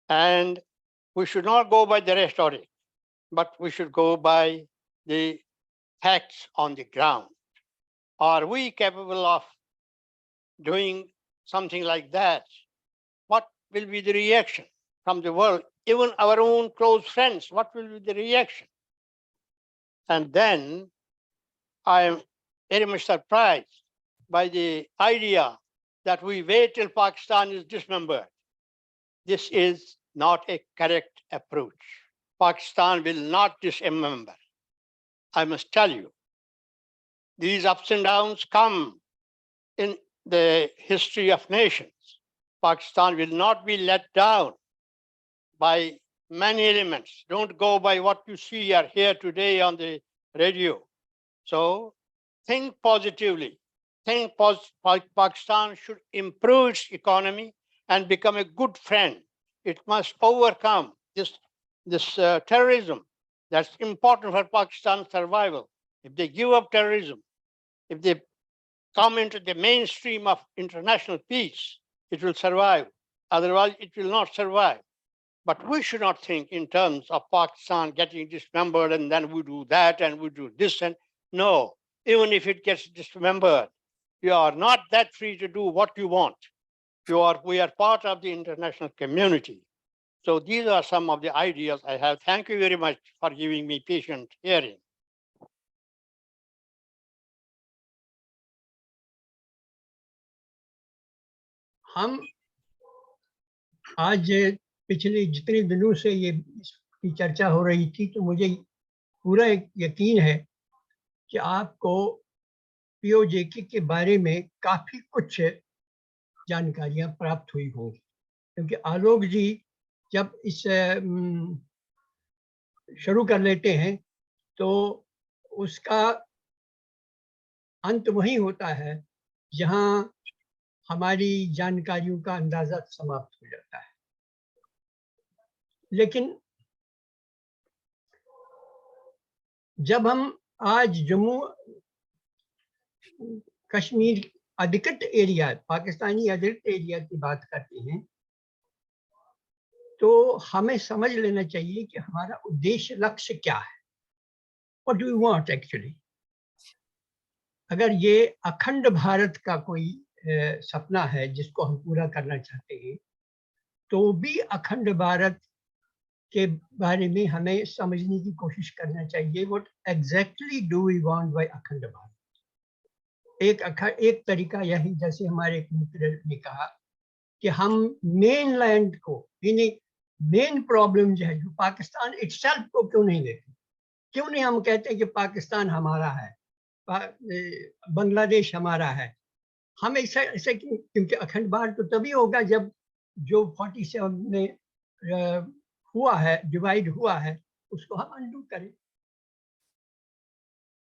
And we should not go by the rhetoric, but we should go by the facts on the ground. Are we capable of doing something like that? What will be the reaction from the world? Even our own close friends, what will be the reaction? And then I am very much surprised by the idea that we wait till Pakistan is dismembered. This is not a correct approach. Pakistan will not dismember. I must tell you, these ups and downs come in the history of nations. Pakistan will not be let down by many elements. Don't go by what you see or hear today on the radio. So think positively. Think Pakistan should improve its economy and become a good friend. It must overcome this terrorism that's important for Pakistan's survival. If they give up terrorism, if they come into the mainstream of international peace, it will survive. Otherwise, it will not survive. But we should not think in terms of Pakistan getting dismembered and then we do that and we do this. And no, even if it gets dismembered, you are not that free to do what you want. We are part of the international community. So these are some of the ideas I have. Thank you very much for giving me patient hearing. हम आज पिछले जितने दिनों से ये इसकी चर्चा हो रही थी, तो मुझे पूरा यकीन है कि आपको पीओजेके के बारे में काफी कुछ जानकारियां प्राप्त हुई होंगी, क्योंकि आलोक जी जब इस शुरू कर लेते हैं तो उसका अंत वही होता है जहां हमारी जानकारियों का अंदाजा समाप्त हो जाता है। लेकिन जब हम आज जम्मू कश्मीर अधिकृत एरिया, पाकिस्तानी अधिकृत एरिया की बात करते हैं, तो हमें समझ लेना चाहिए कि हमारा उद्देश्य लक्ष्य क्या है। What do we want actually? अगर ये अखंड भारत का कोई सपना है जिसको हम पूरा करना चाहते हैं, तो भी अखंड भारत के बारे में हमें समझने की कोशिश करना चाहिए। What exactly do we want by अखंड भारत? एक तरीका यही, जैसे हमारे एक मित्र ने कहा कि हम मेन लैंड को, यानी मेन प्रॉब्लम जो है, जो पाकिस्तान इटसेल्फ को क्यों नहीं लेते, क्यों नहीं हम कहते हैं कि पाकिस्तान हमारा है, बांग्लादेश हमारा है। हम ऐसे क्योंकि अखंड भारत तो तभी होगा जब जो 47 में हुआ है, डिवाइड हुआ है, उसको हम अनडू करें।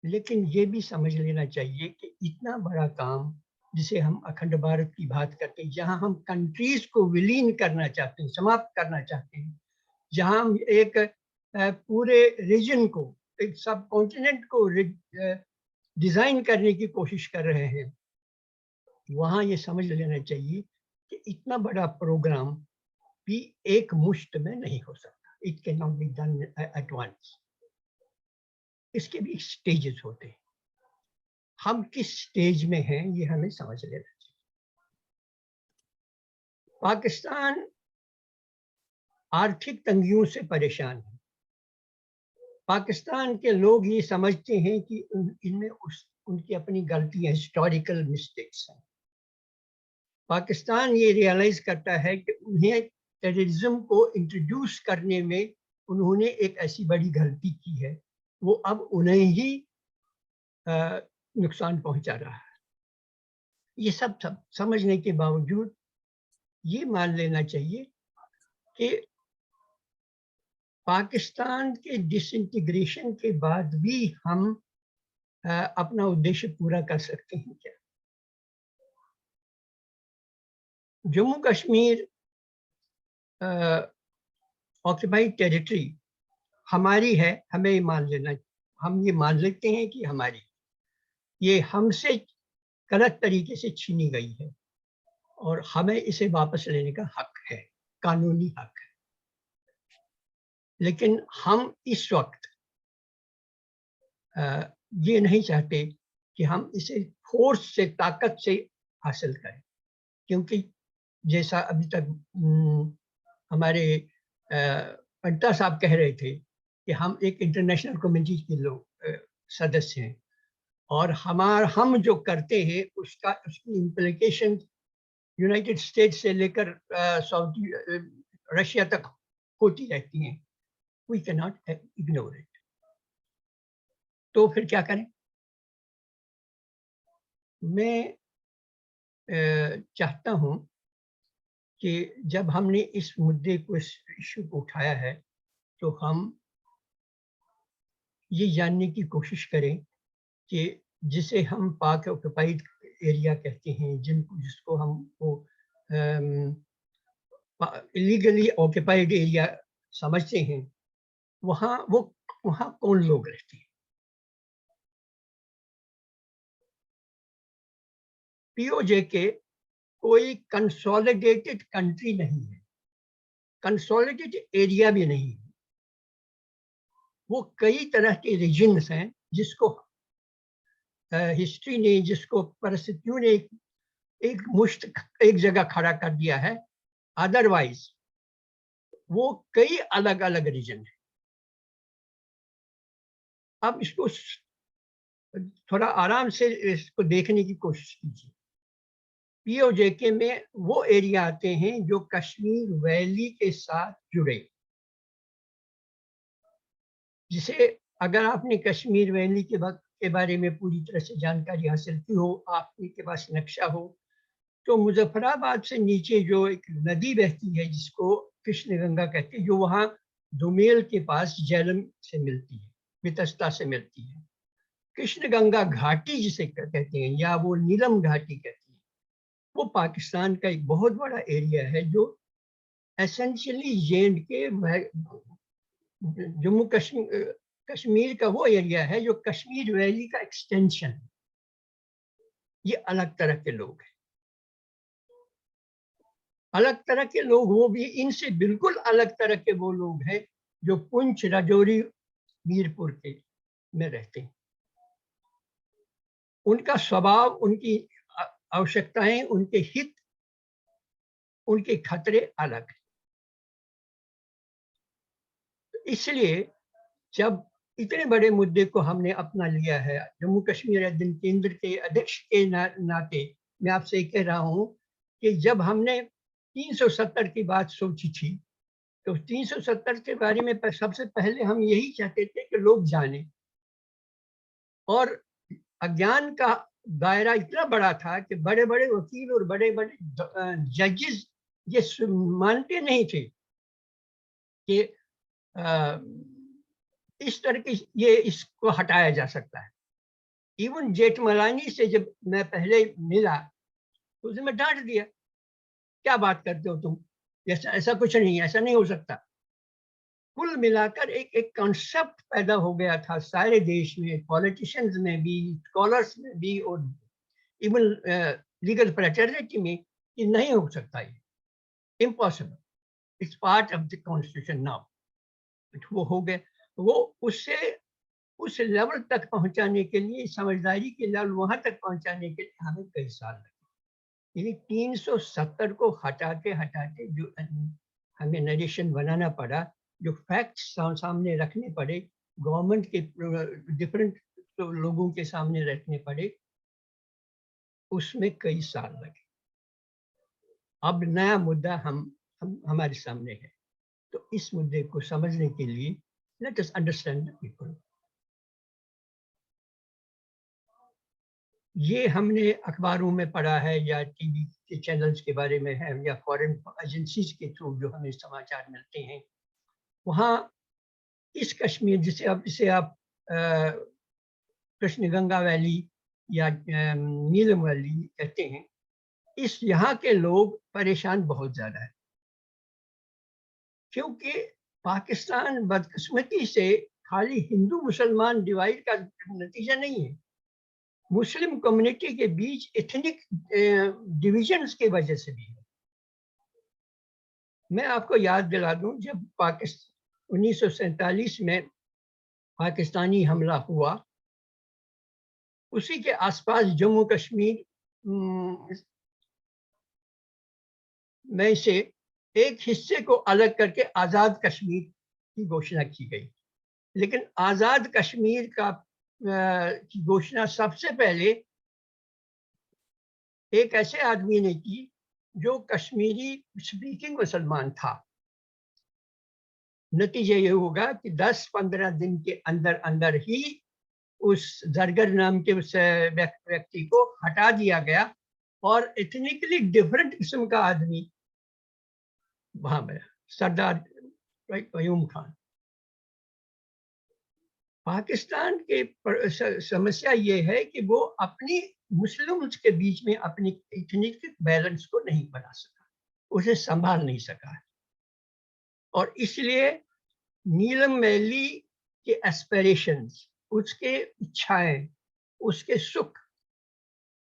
लेकिन ये भी समझ लेना चाहिए कि इतना बड़ा काम जिसे हम अखंड भारत की बात करते हैं, जहां हम कंट्रीज को विलीन करना चाहते हैं, समाप्त करना चाहते हैं, जहां हम एक पूरे रीजन को, एक सब कॉन्टिनेंट को डिजाइन करने की कोशिश कर रहे हैं, वहां ये समझ लेना चाहिए कि इतना बड़ा प्रोग्राम भी एक मुश्त में नहीं हो सकता। It can not be done at once. इसके भी स्टेजेस होते हैं। हम किस स्टेज में हैं ये हमें समझ लेना चाहिए। पाकिस्तान आर्थिक तंगियों से परेशान है। पाकिस्तान के लोग ये समझते हैं कि इनमें उनकी अपनी गलतियां, हिस्टोरिकल मिस्टेक्स हैं। पाकिस्तान ये रियलाइज करता है कि उन्हें टेररिज्म को इंट्रोड्यूस करने में उन्होंने एक ऐसी बड़ी गलती की है, वो अब उन्हें ही नुकसान पहुंचा रहा है। ये सब समझने के बावजूद ये मान लेना चाहिए कि पाकिस्तान के डिसइंटीग्रेशन के बाद भी हम अपना उद्देश्य पूरा कर सकते हैं क्या? जम्मू कश्मीर ऑक्युपाइड टेरिटरी हमारी है, हमें ये मान लेना, हम ये मान लेते हैं कि हमारी, ये हमसे गलत तरीके से छीनी गई है और हमें इसे वापस लेने का हक है, कानूनी हक है। लेकिन हम इस वक्त ये नहीं चाहते कि हम इसे फोर्स से, ताकत से हासिल करें, क्योंकि जैसा अभी तक हमारे पंटा साहब कह रहे थे कि हम एक इंटरनेशनल कम्युनिटी के लोग सदस्य हैं और हम जो करते हैं उसकी इम्प्लीकेशन यूनाइटेड स्टेट्स से लेकर सऊदी रशिया तक होती रहती हैं। We can not ignore it. तो फिर क्या करें? मैं चाहता हूं कि जब हमने इस मुद्दे को, इस इश्यू को उठाया है, तो हम ये जानने की कोशिश करें कि जिसे हम पाक ऑक्युपाइड एरिया कहते हैं, जिसको हम इलीगली ऑक्युपाइड एरिया समझते हैं, वहाँ कौन लोग रहते हैं? पीओजेके कोई कंसोलिडेटेड कंट्री नहीं है, कंसोलिडेटेड एरिया भी नहीं है। वो कई तरह के रीजन्स हैं जिसको हिस्ट्री ने, जिसको परिस्थितियों ने एक जगह खड़ा कर दिया है। अदरवाइज वो कई अलग अलग रीजन है। अब इसको थोड़ा आराम से इसको देखने की कोशिश कीजिए। पीओजेके में वो एरिया आते हैं जो कश्मीर वैली के साथ जुड़े, जिसे अगर आपने कश्मीर वैली के बारे में पूरी तरह से जानकारी हासिल की हो, आपके पास नक्शा हो, तो मुजफ्फराबाद से नीचे जो एक नदी बहती है जिसको कृष्ण गंगा कहते हैं, जो वहाँ दुमेल के पास झेलम से मिलती है, बितस्ता से मिलती है, कृष्ण गंगा घाटी जिसे कहते हैं, या वो नीलम घाटी कहते हैं, वो पाकिस्तान का एक बहुत बड़ा एरिया है जो एसेंशियली जम्मू कश्मीर का वो एरिया है जो कश्मीर वैली का एक्सटेंशन है। ये अलग तरह के लोग हैं, अलग तरह के लोग, वो भी इनसे बिल्कुल अलग तरह के वो लोग हैं जो पुंछ, राजौरी, मीरपुर के में रहते हैं। उनका स्वभाव, उनकी आवश्यकताएं, उनके हित, उनके खतरे अलग हैं। इसलिए जब इतने बड़े मुद्दे को हमने अपना लिया है, जम्मू कश्मीर अध्ययन केंद्र के अध्यक्ष के नाते मैं आपसे कह रहा हूं कि जब हमने 370 की बात सोची थी, तो 370 के बारे में सबसे पहले हम यही चाहते थे कि लोग जाने, और अज्ञान का दायरा इतना बड़ा था कि बड़े बड़े वकील और बड़े बड़े जजेस ये मानते नहीं थे कि इस तरह की इसको हटाया जा सकता है। इवन जेठमलानी से जब मैं पहले मिला तो उसने मैं डांट दिया, क्या बात करते हो तुम, ऐसा कुछ नहीं, ऐसा नहीं हो सकता। कुल मिलाकर एक कॉन्सेप्ट पैदा हो गया था सारे देश में, पॉलिटिशियंस में भी, स्कॉलर्स में भी, और इवन लीगल फ्रेटर्निटी में, कि नहीं हो सकता, ये impossible, it's part of the constitution now. वो हो गए, वो उससे उस लेवल तक पहुंचाने के लिए, समझदारी के लेवल वहां तक पहुंचाने के लिए हमें कई साल लगे। यानी 370 को हटाते जो हमें नरेशन बनाना पड़ा, जो फैक्ट्स सामने रखने पड़े, गवर्नमेंट के डिफरेंट लोगों के सामने रखने पड़े, उसमें कई साल लगे। अब नया मुद्दा हमारे सामने है, तो इस मुद्दे को समझने के लिए let us understand the people. ये हमने अखबारों में पढ़ा है या टीवी के चैनल्स के बारे में है या फॉरेन एजेंसीज के थ्रू जो हमें समाचार मिलते हैं, वहाँ इस कश्मीर जिसे आप कृष्ण गंगा वैली या नीलम वैली कहते हैं, इस यहाँ के लोग परेशान बहुत ज्यादा है, क्योंकि पाकिस्तान बदकिस्मती से खाली हिंदू मुसलमान डिवाइड का नतीजा नहीं है, मुस्लिम कम्युनिटी के बीच एथनिक डिविजन्स के वजह से भी है। मैं आपको याद दिला दूं, जब 1947 में पाकिस्तानी हमला हुआ, उसी के आसपास जम्मू कश्मीर में से एक हिस्से को अलग करके आजाद कश्मीर की घोषणा की गई। लेकिन आजाद कश्मीर की घोषणा सबसे पहले एक ऐसे आदमी ने की जो कश्मीरी स्पीकिंग मुसलमान था। नतीजा ये होगा कि 10-15 दिन के अंदर अंदर ही उस जरगर नाम के उस व्यक्ति को हटा दिया गया और एथनिकली डिफरेंट किस्म का आदमी वहां में, सरदार कयूम खान। पाकिस्तान के समस्या ये है कि वो अपनी मुस्लिम्स के बीच में अपनी एथनिक बैलेंस को नहीं बना सका, उसे संभाल नहीं सका है, और इसलिए नीलम वैली के एस्पिरेशंस, उसके इच्छाएं, उसके सुख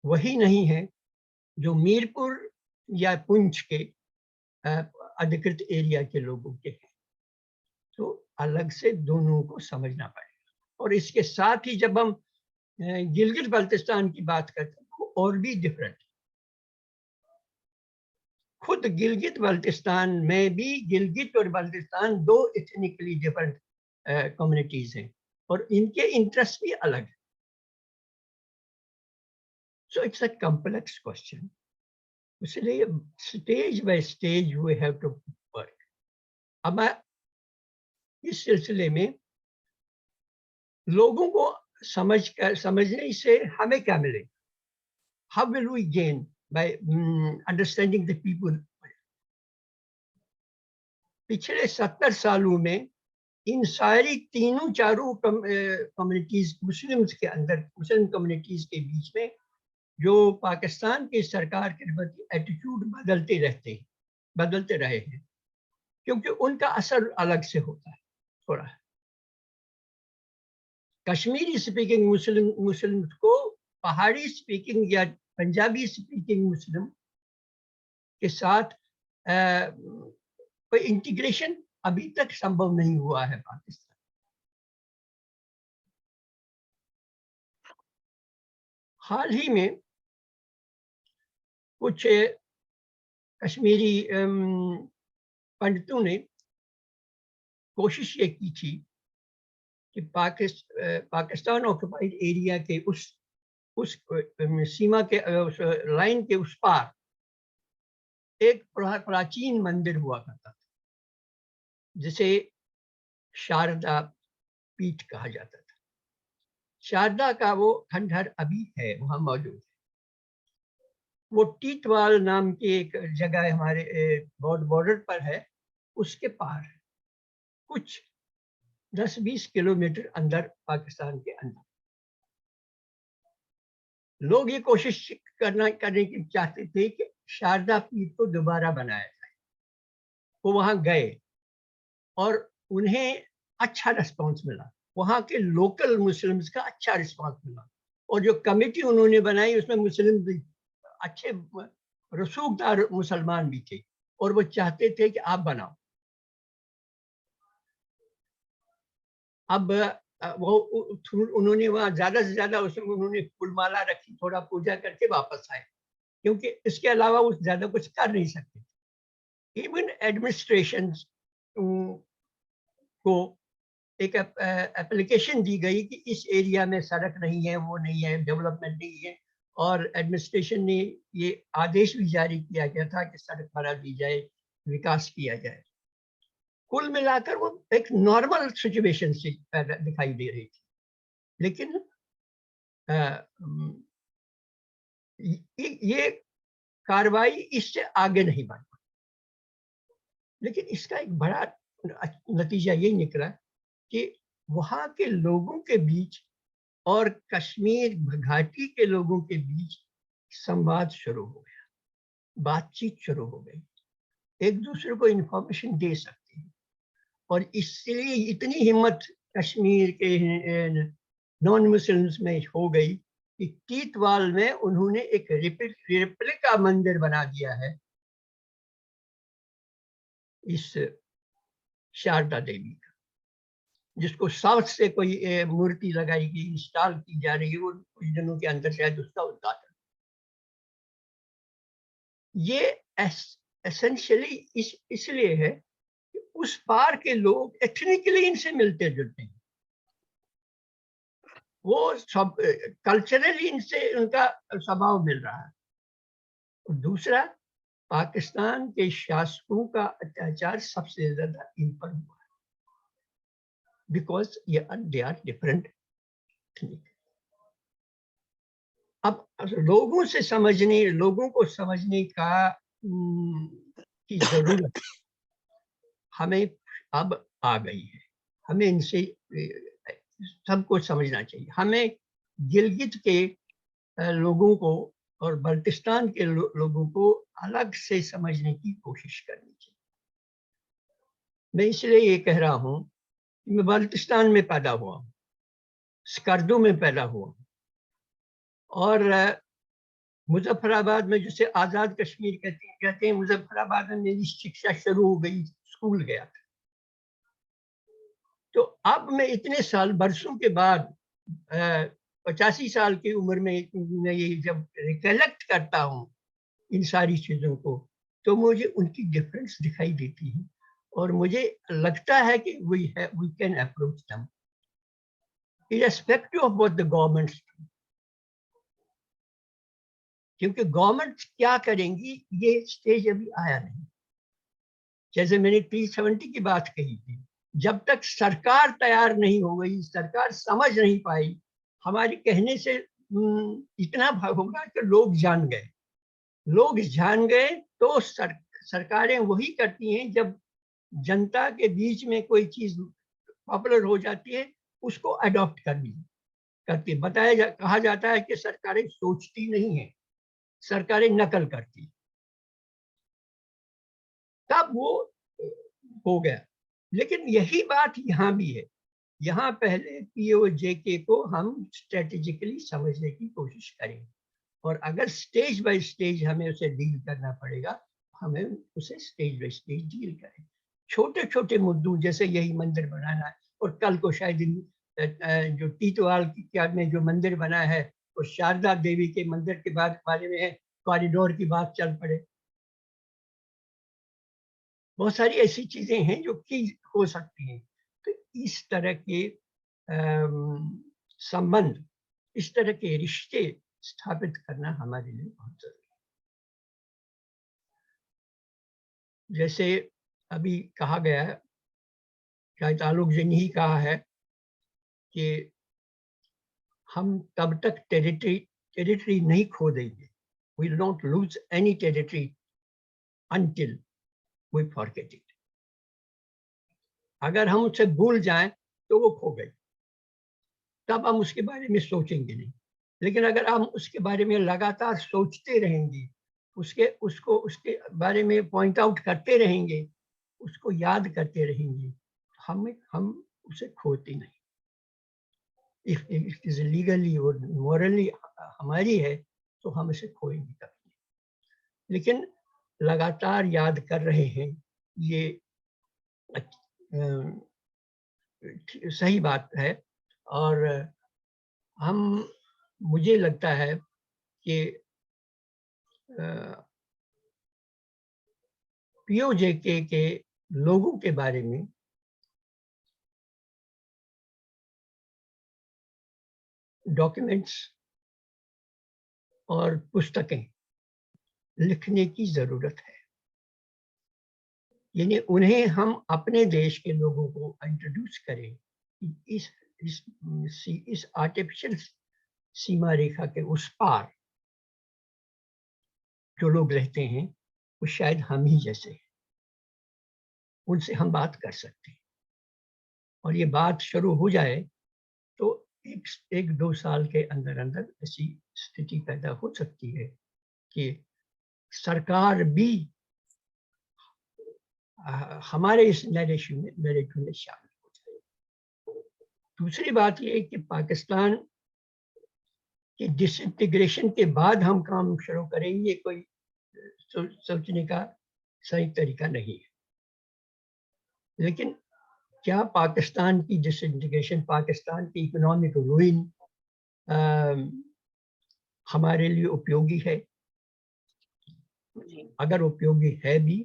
वही नहीं है जो मीरपुर या पुंछ के अधिकृत एरिया के लोगों के हैं। तो अलग से दोनों को समझना पड़ेगा। और इसके साथ ही जब हम गिलगित बल्तिस्तान की बात करते हैं, वो और भी डिफरेंट। खुद गिलगित बल्तिस्तान में भी गिलगित और बल्तिस्तान दो एथनिकली डिफरेंट कम्युनिटीज हैं और इनके इंटरेस्ट भी अलग है। So it's a complex question, इसलिए stage by stage we have to work. अब इस सिलसिले में लोगों को समझने से हमें क्या मिलेगा? How will we gain by understanding the people? पिछले 70 सालों में इन सारी तीनों चारों कम्युनिटीज मुस्लिम्स के अंदर, मुस्लिम कम्युनिटीज के बीच में जो पाकिस्तान की सरकार के प्रति एटीट्यूड बदलते रहे हैं, क्योंकि उनका असर अलग से होता है थोड़ा। कश्मीरी स्पीकिंग मुस्लिम को पहाड़ी स्पीकिंग या पंजाबी स्पीकिंग मुस्लिम के साथ कोई इंटीग्रेशन अभी तक संभव नहीं हुआ है पाकिस्तान। हाल ही में कुछ कश्मीरी पंडितों ने कोशिश ये की थी कि पाकिस्तान ऑक्युपाइड एरिया के उस सीमा के लाइन के उस पार एक प्राचीन मंदिर हुआ करता था जिसे शारदा पीठ कहा जाता था। शारदा का वो खंडहर अभी है, वहां मौजूद है। वो टीटवाल नाम की एक जगह हमारे बॉर्डर पर है, उसके पार है, कुछ 10-20 किलोमीटर अंदर, पाकिस्तान के अंदर। लोग ये कोशिश करने की चाहते थे कि शारदा पीठ को दोबारा बनाया जाए। वो वहां गए और उन्हें अच्छा रिस्पांस मिला, वहां के लोकल मुस्लिम्स का अच्छा रिस्पांस मिला, और जो कमेटी उन्होंने बनाई उसमें मुस्लिम भी अच्छे रसूखदार मुसलमान भी थे, और वो चाहते थे कि आप बनाओ। अब वो उन्होंने वहाँ ज्यादा से ज्यादा उसमें उन्होंने फूलमाला रखी, थोड़ा पूजा करके वापस आए, क्योंकि इसके अलावा वो ज्यादा कुछ कर नहीं सकते। इवन एडमिनिस्ट्रेशन को एक एप्लीकेशन दी गई कि इस एरिया में सड़क नहीं है, वो नहीं है, डेवलपमेंट नहीं है, और एडमिनिस्ट्रेशन ने ये आदेश भी जारी किया गया था कि सड़क बना दी जाए, विकास किया जाए। कुल मिलाकर वो एक नॉर्मल सिचुएशन से दिखाई दे रही थी, लेकिन ये कार्रवाई इससे आगे नहीं बढ़ पाई। लेकिन इसका एक बड़ा नतीजा यही निकला कि वहां के लोगों के बीच और कश्मीर घाटी के लोगों के बीच संवाद शुरू हो गया, बातचीत शुरू हो गई, एक दूसरे को इंफॉर्मेशन दे सकते हैं। और इसलिए इतनी हिम्मत कश्मीर के नॉन मुस्लिम्स में हो गई कि टीटवाल में उन्होंने एक रेप्लिका मंदिर बना दिया है इस शारदा देवी का, जिसको साउथ से कोई मूर्ति लगाई गई, इंस्टॉल की जा रही है, वो कुछ दिनों के अंदर शायद उसका उद्घाटन। ये एसेंशियली इसलिए है कि उस पार के लोग एथनिकली इनसे मिलते जुलते हैं, वो सब कल्चरली इनसे उनका स्वभाव मिल रहा है। और दूसरा, पाकिस्तान के शासकों का अत्याचार सबसे ज्यादा इन पर हुआ है, बिकॉज दे आर डिफरेंट। अब लोगों को समझने का की जरूरत हमें अब आ गई है। हमें इनसे सबको समझना चाहिए। हमें गिलगित के लोगों को और बल्टिस्तान के लोगों को अलग से समझने की कोशिश करनी चाहिए। मैं इसलिए ये कह रहा हूँ कि मैं बल्टिस्तान में पैदा हुआ हूँ, स्कर्दू में पैदा हुआ हूँ, और मुजफ्फराबाद में, जिसे आजाद कश्मीर कहते हैं, मुजफ्फराबाद में मेरी शिक्षा शुरू हो गई, स्कूल गया था। तो अब मैं इतने साल बरसों के बाद 85 साल की उम्र में मैं ये जब रिकलेक्ट करता हूँ इन सारी चीजों को, तो मुझे उनकी डिफरेंस दिखाई देती है और मुझे लगता है कि we can approach them irrespective of what the governments do। क्योंकि गवर्नमेंट क्या करेंगी ये स्टेज अभी आया नहीं। जैसे मैंने 370 की बात कही थी, जब तक सरकार तैयार नहीं हो गई, सरकार समझ नहीं पाई, हमारे कहने से इतना होगा कि लोग जान गए तो सरकारें वही करती हैं जब जनता के बीच में कोई चीज पॉपुलर हो जाती है, उसको अडॉप्ट करती है। कहा जाता है कि सरकारें सोचती नहीं है, सरकारें नकल करती, तब वो हो गया। लेकिन यही बात यहाँ भी है। यहाँ पहले पीओजेके को हम स्ट्रेटेजिकली समझने की कोशिश करें, और अगर स्टेज बाय स्टेज हमें उसे डील करना पड़ेगा, हमें उसे स्टेज बाय स्टेज डील करें। छोटे छोटे मुद्दों जैसे यही मंदिर बनाना है, और कल को शायद जो टीटवाल में जो मंदिर बना है, और शारदा देवी के मंदिर के बारे में कॉरिडोर की बात चल पड़े। बहुत सारी ऐसी चीजें हैं जो कि हो सकती हैं। तो इस तरह के संबंध, इस तरह के रिश्ते स्थापित करना हमारे लिए बहुत जरूरी है। जैसे अभी कहा गया है, शायद आलोक जी ने ही कहा है कि हम तब तक टेरिटरी नहीं खो देंगे, we will not lose any territory until we forget it। अगर हम उसे भूल जाएं तो वो खो गई, तब हम उसके बारे में सोचेंगे नहीं। लेकिन अगर हम उसके बारे में लगातार सोचते रहेंगे, उसके बारे में पॉइंट आउट करते रहेंगे, उसको याद करते रहेंगे, हम उसे खोते नहीं। इफ इट इज लीगली और मॉरली हमारी है तो हम इसे खोएंगे कभी नहीं। लेकिन लगातार याद कर रहे हैं, ये सही बात है। और मुझे लगता है कि पीओजेके के लोगों के बारे में डॉक्यूमेंट्स और पुस्तकें लिखने की जरूरत है। यानी उन्हें हम अपने देश के लोगों को इंट्रोड्यूस करें कि इस आर्टिफिशियल सीमा रेखा के उस पार जो लोग रहते हैं वो शायद हम ही जैसे हैं, उनसे हम बात कर सकते हैं। और ये बात शुरू हो जाए तो एक दो साल के अंदर अंदर ऐसी स्थिति पैदा हो सकती है कि सरकार भी हमारे इस नैरेटिव में शामिल हो जाए। दूसरी बात ये है कि पाकिस्तान के डिसइंटीग्रेशन के बाद हम काम शुरू करेंगे, कोई सोचने का सही तरीका नहीं है। लेकिन क्या पाकिस्तान की डिसइंटीग्रेशन, पाकिस्तान की इकोनॉमिक रूइन हमारे लिए उपयोगी है? अगर उपयोगी है भी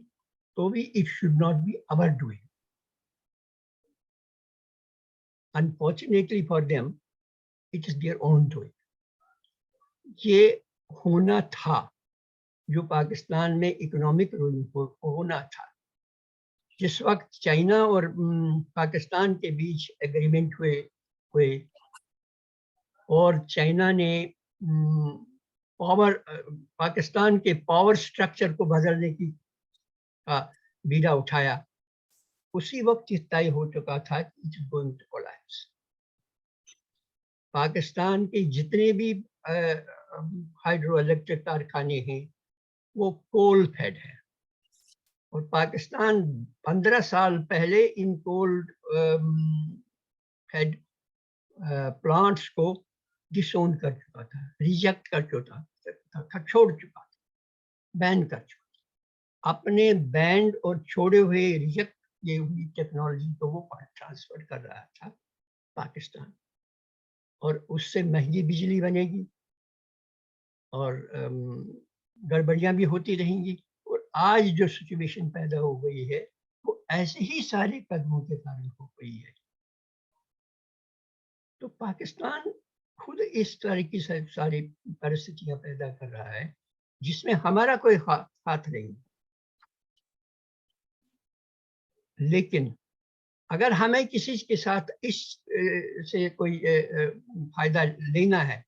तो भी it should not be our doing. Unfortunately for them it is their own doing. ये होना था जो पाकिस्तान में इकोनॉमिक रूलिंग होना था। जिस वक्त चाइना और पाकिस्तान के बीच एग्रीमेंट हुए और चाइना ने पाकिस्तान के पावर स्ट्रक्चर को बदलने की बीड़ा उठाया, उसी वक्त ये तय हो चुका था कि it is going to collapse. Pakistan के जितने भी हाइड्रो इलेक्ट्रिक कारखाने हैं वो कोल फेड है और पाकिस्तान 15 साल पहले इन कोल फेड प्लांट्स को डिसोन कर चुका था, रिजेक्ट कर चुका था, छोड़ चुका था, बैन कर चुका था। अपने बैंड और छोड़े हुए रिजेक्ट किए हुई टेक्नोलॉजी को वो ट्रांसफर कर रहा था पाकिस्तान, और उससे महंगी बिजली बनेगी और गड़बड़ियां भी होती रहेंगी। और आज जो सिचुएशन पैदा हो गई है वो ऐसे ही सारे कदमों के कारण हो गई है। तो पाकिस्तान खुद इस तरह की सारी परिस्थितियां पैदा कर रहा है जिसमें हमारा कोई हाथ नहीं। लेकिन अगर हमें किसी के साथ इस से कोई फायदा लेना है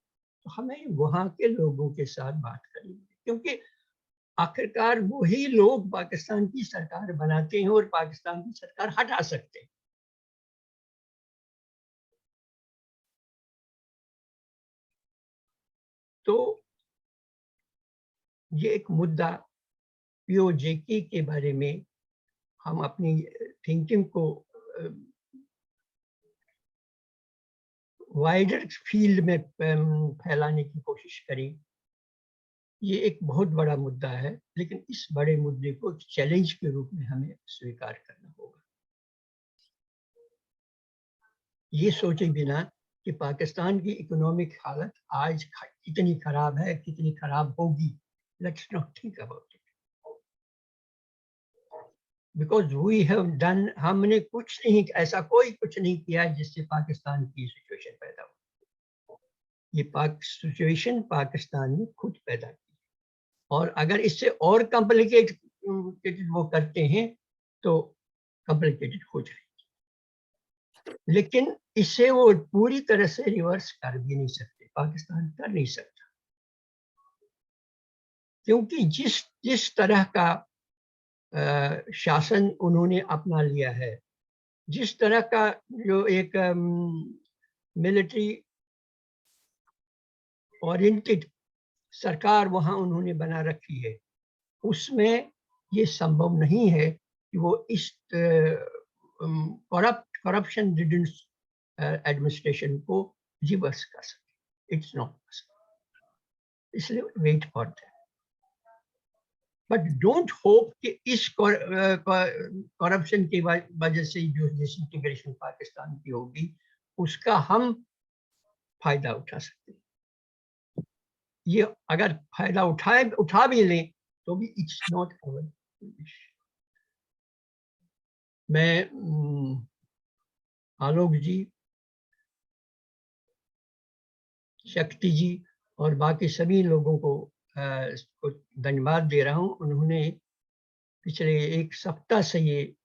तो हमें वहां के लोगों के साथ बात करनी है, क्योंकि आखिरकार वही लोग पाकिस्तान की सरकार बनाते हैं और पाकिस्तान की सरकार हटा सकते हैं। तो ये एक मुद्दा पीओजेके के बारे में हम अपनी थिंकिंग को वाइडर फील्ड में फैलाने की कोशिश करें। ये एक बहुत बड़ा मुद्दा है, लेकिन इस बड़े मुद्दे को चैलेंज के रूप में हमें स्वीकार करना होगा। ये सोचे बिना कि पाकिस्तान की इकोनॉमिक हालत आज कितनी खराब है, कितनी खराब होगी, let's not think about it, because we have done, हमने कुछ नहीं, ऐसा कोई कुछ नहीं किया जिससे पाकिस्तान की सिचुएशन पैदा हो। ये सिचुएशन पाकिस्तान ने खुद पैदा की, और अगर इससे और कॉम्प्लिकेटेड वो करते हैं तो कॉम्प्लिकेटेड हो जाएगी। लेकिन इससे वो पूरी तरह से रिवर्स कर भी नहीं सकते, पाकिस्तान कर नहीं सकता, क्योंकि जिस तरह का शासन उन्होंने अपना लिया है, जिस तरह का जो एक मिलिट्री ओरिएंटेड सरकार वहां उन्होंने बना रखी है, उसमें ये संभव नहीं है कि वो इस करप्शन रिडन एडमिनिस्ट्रेशन को रिवर्स कर सके। इट्स नॉट पॉसिबल, इसलिए wait for that. But don't hope कि इस करप्शन की वजह से जो डिसइंटीग्रेशन पाकिस्तान की होगी उसका हम फायदा उठा सकते हैं। ये अगर फायदा उठा भी लें तो भी इट्स नॉट अवर विश। मैं आलोक जी, शक्ति जी और बाकी सभी लोगों को धन्यवाद दे रहा हूं। उन्होंने पिछले एक सप्ताह से ये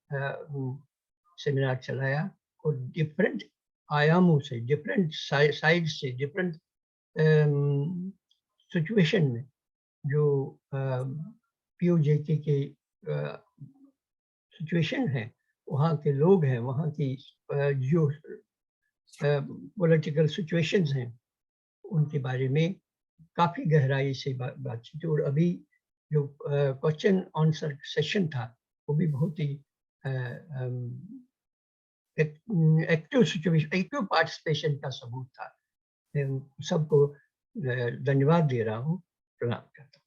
सेमिनार चलाया और डिफरेंट आयामों से, डिफरेंट साइड से, डिफरेंट सिचुएशन में जो पीओजेके के सिचुएशन है, वहाँ के लोग हैं, वहाँ की जो पॉलिटिकल सिचुएशंस हैं, उनके बारे में काफ़ी गहराई से बातचीत। और अभी जो क्वेश्चन आंसर सेशन था वो भी बहुत ही एक्टिव पार्टिसिपेशन का सबूत था। सबको धन्यवाद दे रहा हूँ, प्रणाम करता हूँ।